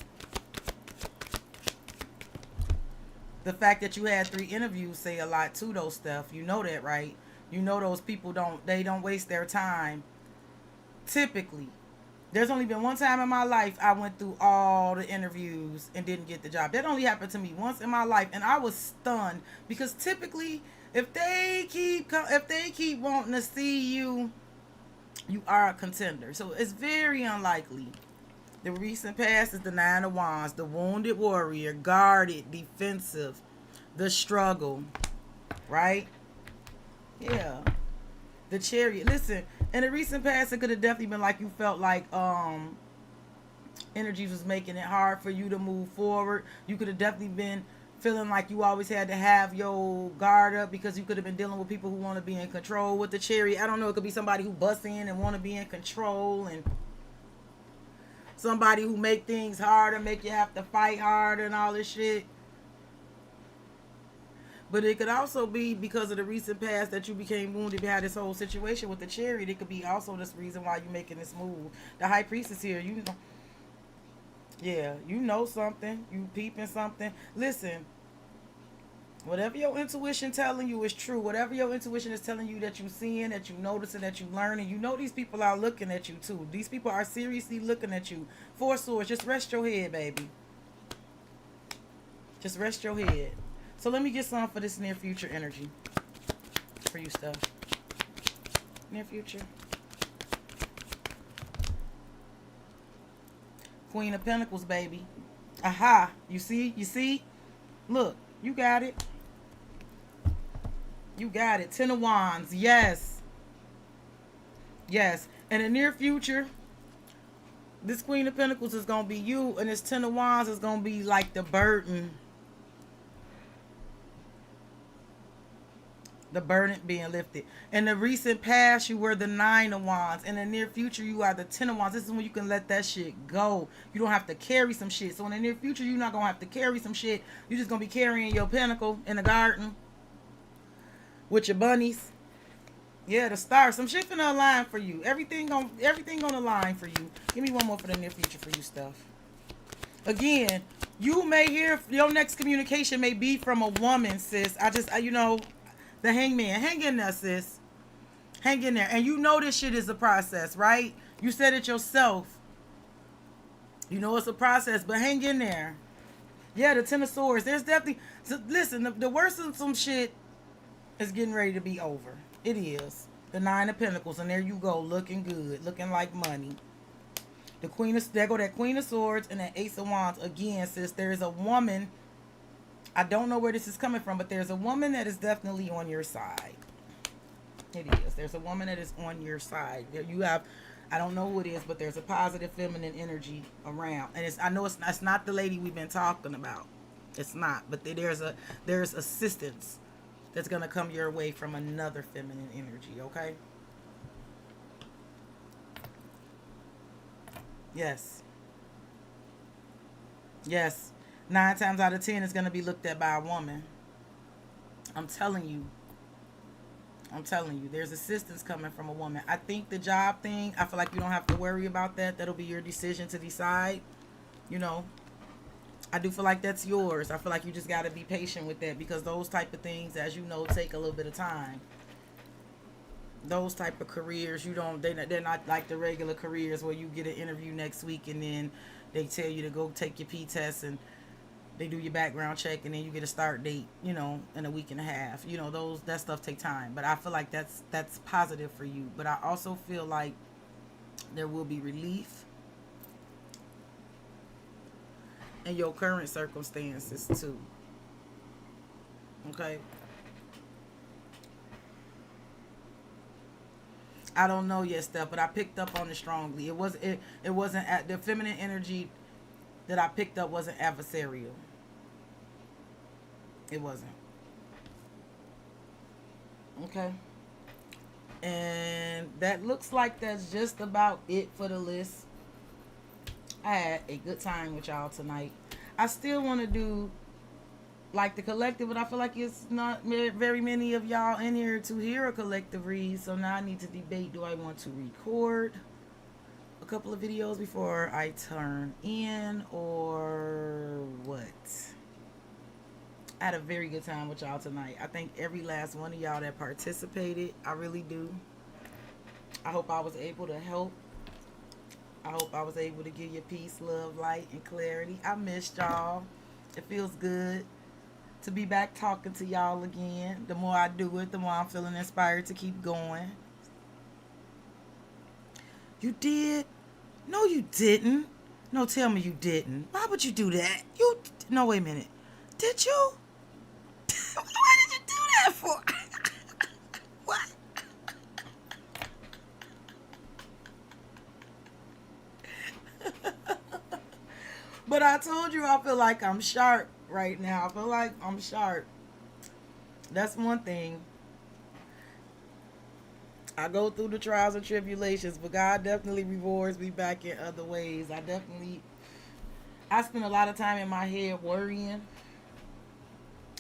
The fact that you had 3 interviews say a lot too, though, Steph. You know that, right? You know those people don't waste their time. Typically. There's only been one time in my life I went through all the interviews and didn't get the job. That only happened to me once in my life, and I was stunned because typically, if they keep wanting to see you, you are a contender. So it's very unlikely. The recent past is the 9 of Wands, the wounded warrior, guarded, defensive, the struggle, right? Yeah. The Chariot. Listen, in the recent past, it could have definitely been like you felt like energies was making it hard for you to move forward. You could have definitely been feeling like you always had to have your guard up because you could have been dealing with people who want to be in control with the Chariot. I don't know. It could be somebody who busts in and want to be in control, and somebody who make things harder, make you have to fight harder and all this shit. But it could also be because of the recent past that you became wounded behind this whole situation with the chariot. It could be also this reason why you're making this move. The high priestess here, you know, yeah, you know something. You peeping something. Listen, whatever your intuition telling you is true. Whatever your intuition is telling you that you seeing, that you noticing, that you learning, you know these people are looking at you too. These people are seriously looking at you. Four swords, just rest your head, baby. Just rest your head. So let me get some for this near future energy. For you stuff. Near future. Queen of Pentacles, baby. Aha. You see? You see? Look, you got it. You got it. Ten of Wands. Yes. Yes. In the near future, this Queen of Pentacles is going to be you, and this Ten of Wands is going to be like the burden. The burden being lifted. In the recent past, you were the Nine of Wands. In the near future, you are the Ten of Wands. This is when you can let that shit go. You don't have to carry some shit. So in the near future, you're not going to have to carry some shit. You're just going to be carrying your pentacle in the garden with your bunnies. Yeah, the stars. Some shit finna align for you. Everything gonna align for you. Give me one more for the near future for you stuff. Again, you may hear your next communication may be from a woman, sis. You know, the Hangman. Hang in there, sis. Hang in there. And you know this shit is a process, right? You said it yourself. You know it's a process, but hang in there. Yeah, the Ten of Swords. There's definitely... So listen, the worst of some shit is getting ready to be over. It is. The Nine of Pentacles. And there you go. Looking good. Looking like money. The Queen of... There go that Queen of Swords and that Ace of Wands. Again, sis, there is a woman... I don't know where this is coming from, but there's a woman that is definitely on your side. It is. There's a woman that is on your side. You have, I don't know who it is, but there's a positive feminine energy around. And I know it's not the lady we've been talking about. It's not. But there's assistance that's going to come your way from another feminine energy, okay? Yes. Yes. 9 times out of 10 is going to be looked at by a woman. I'm telling you. There's assistance coming from a woman. I think the job thing, I feel like you don't have to worry about that. That'll be your decision to decide. You know, I do feel like that's yours. I feel like you just got to be patient with that, because those type of things, as you know, take a little bit of time. Those type of careers, they're not like the regular careers where you get an interview next week and then they tell you to go take your P test and they do your background check and then you get a start date, you know, in a week and a half. You know, that stuff take time. But I feel like that's positive for you. But I also feel like there will be relief in your current circumstances too. Okay? I don't know yet, Steph, but I picked up on it strongly. It wasn't the feminine energy that I picked up wasn't adversarial. It wasn't. Okay. And that looks like that's just about it for the list. I had a good time with y'all tonight. I still want to do like the collective, but I feel like it's not very many of y'all in here to hear a collective read. So now I need to debate, do I want to record a couple of videos before I turn in or what? I had a very good time with y'all tonight. I thank every last one of y'all that participated. I really do. I hope I was able to help. I hope I was able to give you peace, love, light, and clarity. I missed y'all. It feels good to be back talking to y'all again. The more I do it, the more I'm feeling inspired to keep going. You did? No, you didn't. No, tell me you didn't. Why would you do that? No, wait a minute. Did you? Why did you do that for? What? But I told you I feel like I'm sharp right now. I feel like I'm sharp. That's one thing. I go through the trials and tribulations, but God definitely rewards me back in other ways. I spend a lot of time in my head worrying.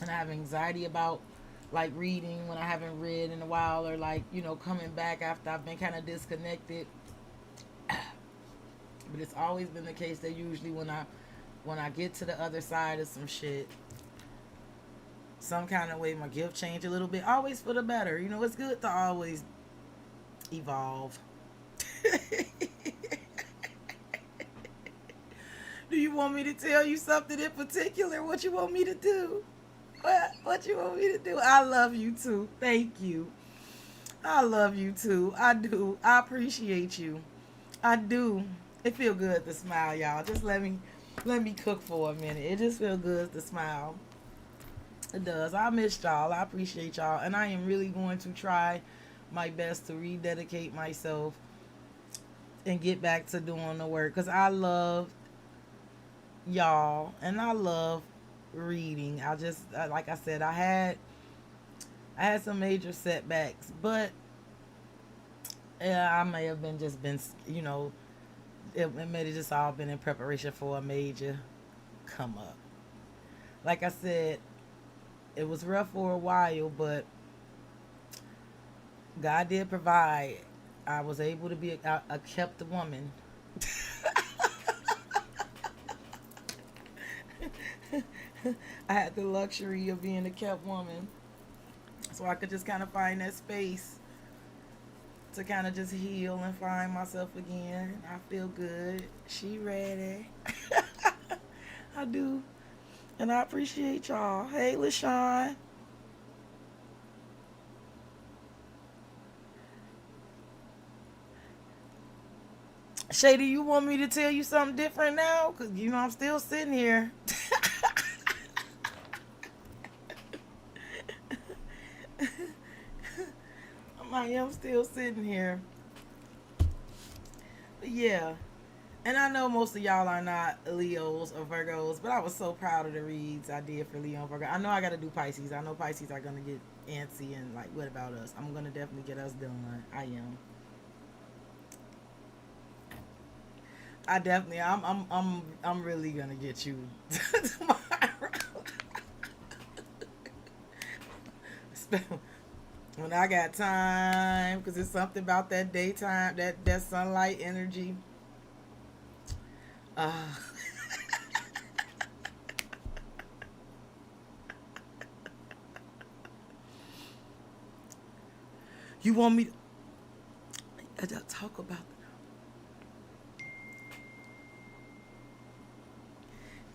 and I have anxiety about like reading when I haven't read in a while, or like, you know, coming back after I've been kind of disconnected. But it's always been the case that usually when I get to the other side of some shit, some kind of way my gift change a little bit, always for the better. You know, it's good to always evolve. Do you want me to tell you something in particular? What you want me to do? What you want me to do? I love you too. Thank you. I love you too. I do. I appreciate you. I do. It feel good to smile, y'all. Just let me cook for a minute. It just feel good to smile. It does. I miss y'all. I appreciate y'all. And I am really going to try my best to rededicate myself and get back to doing the work. Because I love y'all and I love reading. Like I said, I had some major setbacks, but yeah, I may have been, you know, it may have just all been in preparation for a major come up. Like I said, it was rough for a while, but God did provide. I was able to be a kept woman. I had the luxury of being a kept woman, so I could just kind of find that space to kind of just heal and find myself again. I feel good. She ready. I do. And I appreciate y'all. Hey, LaShawn. Shay, do you want me to tell you something different now? Because, you know, I'm still sitting here. I am still sitting here. But yeah. And I know most of y'all are not Leos or Virgos, but I was so proud of the reads I did for Leo and Virgo. I know I got to do Pisces. I know Pisces are going to get antsy and like, what about us? I'm going to definitely get us done. I am. I definitely, I'm really gonna get you tomorrow. When I got time, because it's something about that daytime, that sunlight energy. Uh, you want me to talk about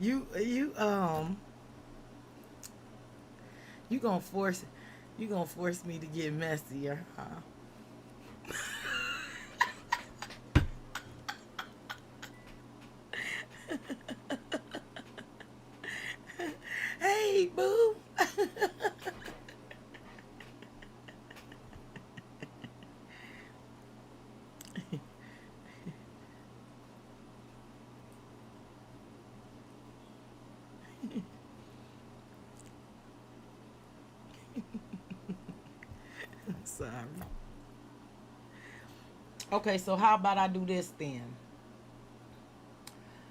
you you gonna force me to get messier, huh? Hey, boo. Sorry. Okay, so how about I do this then?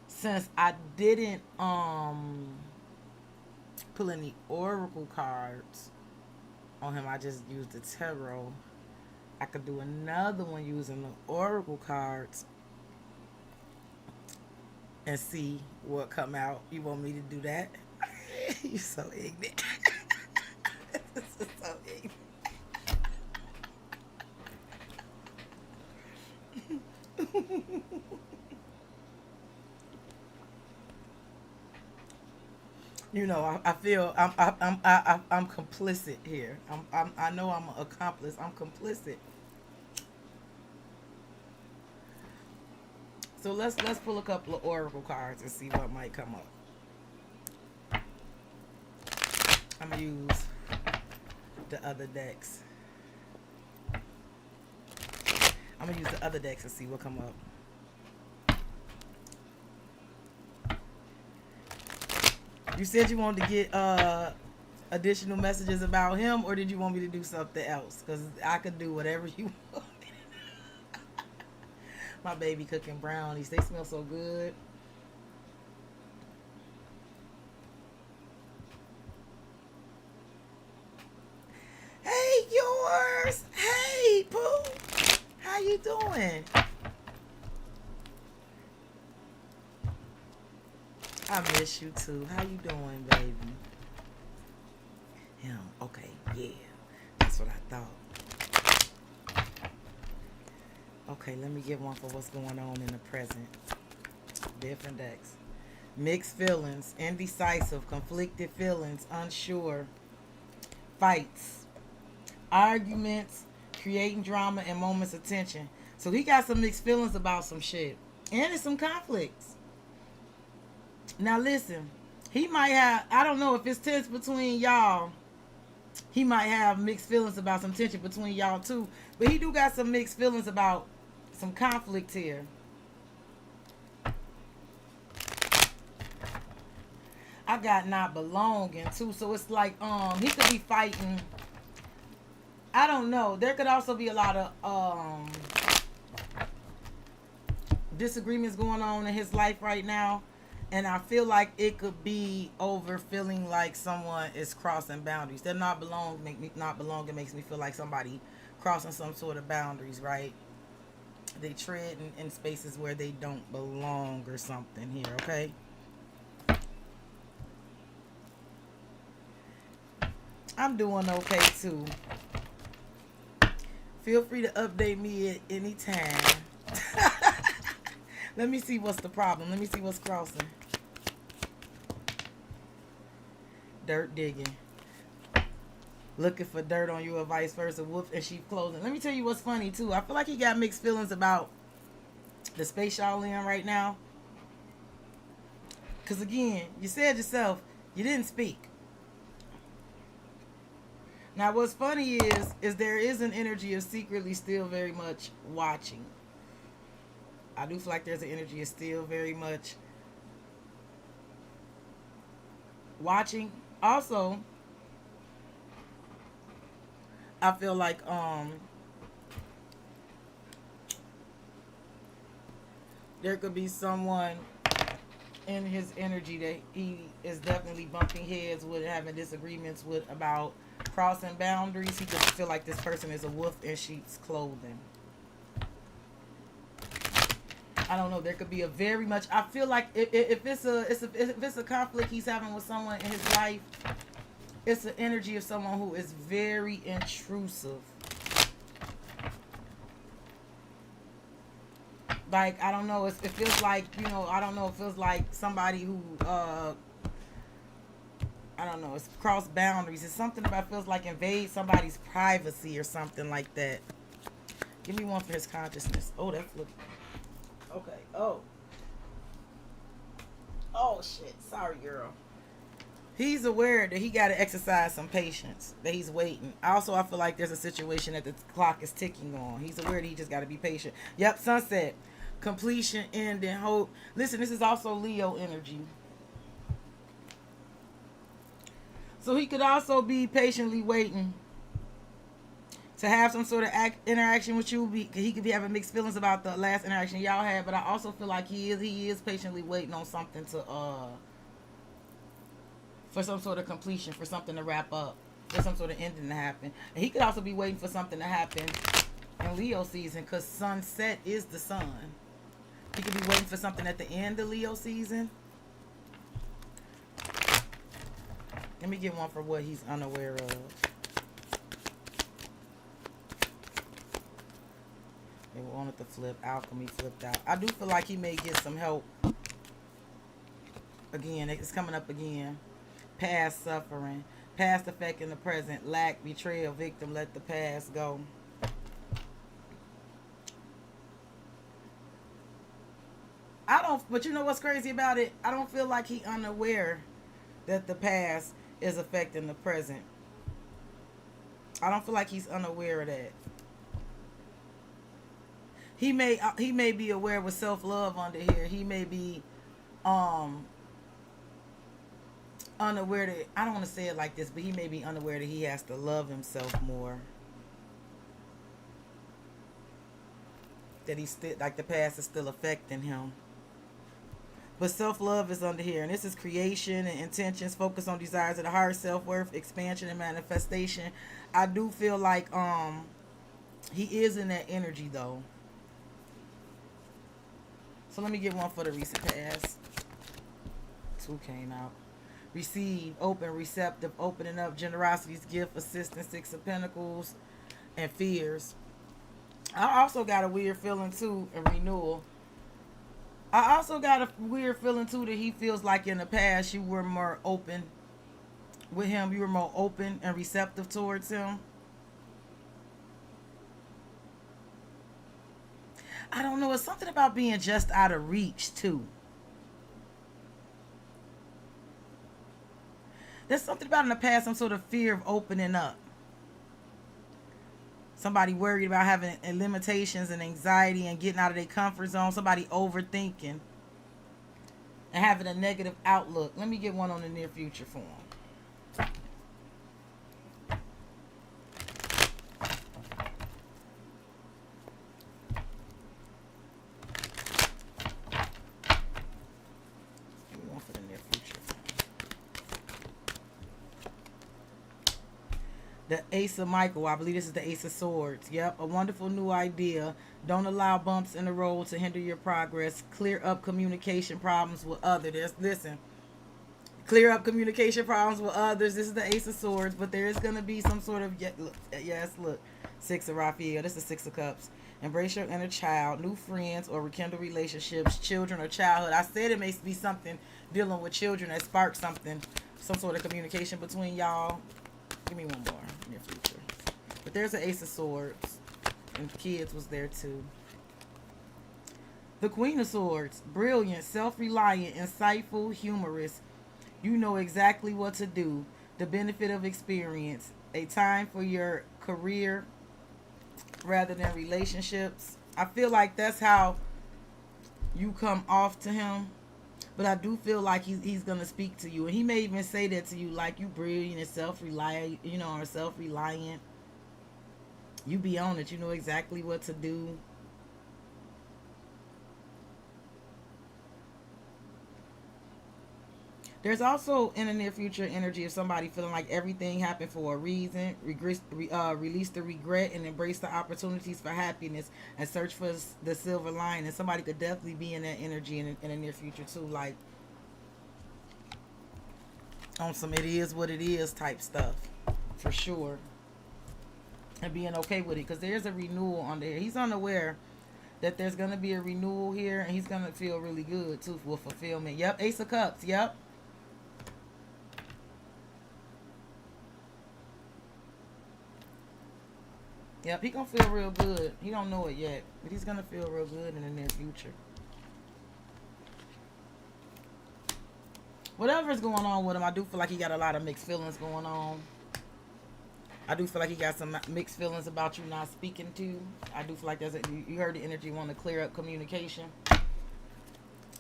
Since I didn't pull any oracle cards on him, I just used the tarot. I could do another one using the oracle cards and see what come out. You want me to do that? You so ignorant. This is so ignorant. You know, I feel I'm complicit here. I know I'm an accomplice. I'm complicit. So let's pull a couple of oracle cards and see what might come up. I'm gonna use the other decks. I'm gonna use the other decks and see what come up. You said you wanted to get additional messages about him, or did you want me to do something else? Because I could do whatever you want. My baby cooking brownies. They smell so good. you doing? I miss you too. How you doing, baby? Him. Okay, yeah. That's what I thought. Okay, let me get one for what's going on in the present. Different decks. Mixed feelings, indecisive, conflicted feelings, unsure, fights, arguments, creating drama and moments of tension. So he got some mixed feelings about some shit. And it's some conflicts. Now listen, he might have, I don't know if it's tense between y'all. He might have mixed feelings about some tension between y'all too. But he do got some mixed feelings about some conflict here. I got not belonging too. So it's like he could be fighting. I don't know. There could also be a lot of disagreements going on in his life right now. And I feel like it could be over feeling like someone is crossing boundaries. That not belong. It makes me feel like somebody crossing some sort of boundaries, right? They tread in spaces where they don't belong or something here, okay? I'm doing okay too. Feel free to update me at any time. Let me see what's the problem. Let me see what's crossing. Dirt digging. Looking for dirt on you or vice versa. Wolf and sheep clothing. Let me tell you what's funny too. I feel like he got mixed feelings about the space y'all in right now. Because again, you said yourself, you didn't speak. Now what's funny is there is an energy of secretly still very much watching. I do feel like there's an energy of still very much watching. Also, I feel like there could be someone in his energy that he is definitely bumping heads with, having disagreements with about crossing boundaries. He just feel like this person is a wolf in sheep's clothing. I don't know. There could be a very much. I feel like if it's a conflict he's having with someone in his life, it's the energy of someone who is very intrusive. Like I don't know. It feels like I don't know. It feels like somebody who I don't know. It's cross boundaries. It's something about feels like invade somebody's privacy or something like that. Give me one for his consciousness. Oh, that's looking. Okay. Oh shit. Sorry, girl. He's aware that he got to exercise some patience. That he's waiting. Also, I feel like there's a situation that the clock is ticking on. He's aware that he just got to be patient. Yep. Sunset, completion, end, and hope. Listen, this is also Leo energy. So he could also be patiently waiting to have some sort of interaction with you. He could be having mixed feelings about the last interaction y'all had, but I also feel like he is patiently waiting on something to for some sort of completion, for something to wrap up, for some sort of ending to happen. And he could also be waiting for something to happen in Leo season, because sunset is the sun. He could be waiting for something at the end of Leo season. Let me get one for what he's unaware of. They wanted to flip. Alchemy flipped out. I do feel like he may get some help. Again, it's coming up again. Past suffering. Past effect in the present. Lack, betrayal, victim. Let the past go. But you know what's crazy about it? I don't feel like he unaware that the past is affecting the present. I don't feel like he's unaware of that. He may be aware with self-love under here. He may be unaware that, I don't want to say it like this, but he may be unaware that he has to love himself more. That he's still, like, the past is still affecting him. But self-love is under here, and this is creation and intentions, focus on desires of the heart, self-worth, expansion, and manifestation. I do feel like he is in that energy though. So let me get one for the recent past. 2 came out. Receive, open, receptive, opening up, generosity's gift, assistance, 6 of pentacles, and fears. I also got a weird feeling too, and renewal. I also got a weird feeling too that he feels like in the past you were more open with him. You were more open and receptive towards him. I don't know. It's something about being just out of reach too. There's something about in the past, some sort of fear of opening up. Somebody worried about having limitations and anxiety and getting out of their comfort zone. Somebody overthinking and having a negative outlook. Let me get one on the near future for them. One for the near future. The Ace of Michael, I believe this is the Ace of Swords. Yep, a wonderful new idea. Don't allow bumps in the road to hinder your progress. Clear up communication problems with others. Listen, clear up communication problems with others. This is the Ace of Swords, but there is going to be some sort of, look, 6 of Raphael. This is 6 of Cups. Embrace your inner child, new friends, or rekindle relationships, children or childhood. I said it may be something dealing with children that sparks something, some sort of communication between y'all. Give me one more near future. But there's an Ace of Swords, and kids was there too. The Queen of Swords, brilliant, self-reliant, insightful, humorous. You know exactly what to do. The benefit of experience. A time for your career rather than relationships. I feel like that's how you come off to him. But I do feel like he's going to speak to you. And he may even say that to you, like you brilliant and self-reliant, or self-reliant. You be on it. You know exactly what to do. There's also in the near future energy of somebody feeling like everything happened for a reason. Release the regret and embrace the opportunities for happiness and search for the silver lining. And somebody could definitely be in that energy in the near future too, like on some it is what it is type stuff, for sure. And being okay with it, because there's a renewal on there. He's unaware that there's going to be a renewal here, and he's going to feel really good too with fulfillment. Yep, Ace of Cups. Yep. Yep, he gonna feel real good. He don't know it yet, but he's gonna feel real good in the near future. Whatever's going on with him, I do feel like he got a lot of mixed feelings going on. I do feel like he got some mixed feelings about you not speaking to. I do feel like you heard the energy want to clear up communication.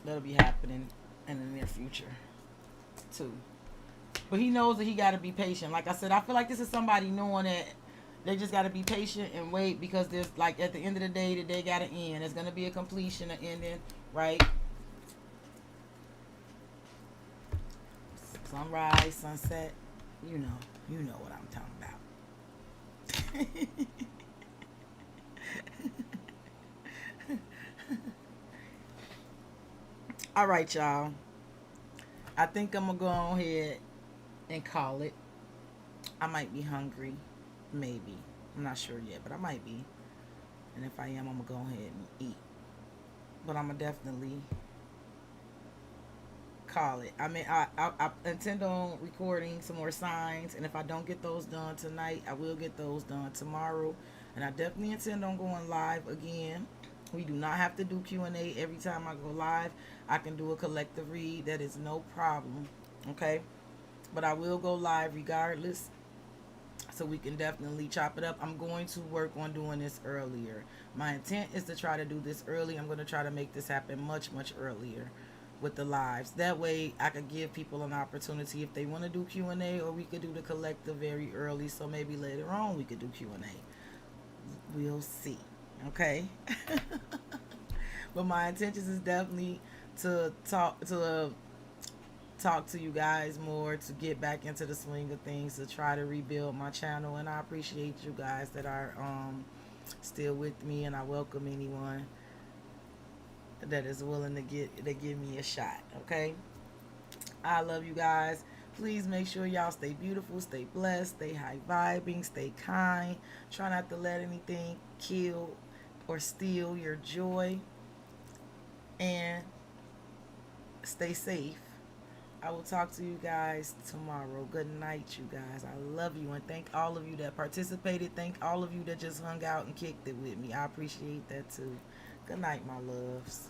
That'll be happening in the near future too. But he knows that he got to be patient. Like I said, I feel like this is somebody knowing that they just got to be patient and wait, because there's, like, at the end of the day got to end. There's going to be a completion, an ending, right? Sunrise, sunset, you know what I'm talking about. All right, y'all. I think I'm going to go ahead and call it. I might be hungry. Maybe. I'm not sure yet, but I might be. And if I am, I'm going to go ahead and eat. But I'm going to definitely call it. I mean, I intend on recording some more signs. And if I don't get those done tonight, I will get those done tomorrow. And I definitely intend on going live again. We do not have to do Q&A every time I go live. I can do a collective read. That is no problem. Okay? But I will go live regardless, so we can definitely chop it up. I'm going to work on doing this earlier. My intent is to try to do this early. I'm going to try to make this happen much, much earlier with the lives. That way I could give people an opportunity if they want to do Q&A, or we could do the collective very early, so maybe later on we could do Q&A. We'll see. Okay? But my intentions is definitely to talk to you guys more, to get back into the swing of things, to try to rebuild my channel. And I appreciate you guys that are still with me, and I welcome anyone. that is willing to give me a shot. Okay, I love you guys. Please make sure y'all stay beautiful, stay blessed, stay high vibing, stay kind. Try not to let anything kill or steal your joy, and stay safe. I will talk to you guys tomorrow. Good night, you guys. I love you, and thank all of you that participated. Thank all of you that just hung out and kicked it with me. I appreciate that too. Good night, my loves.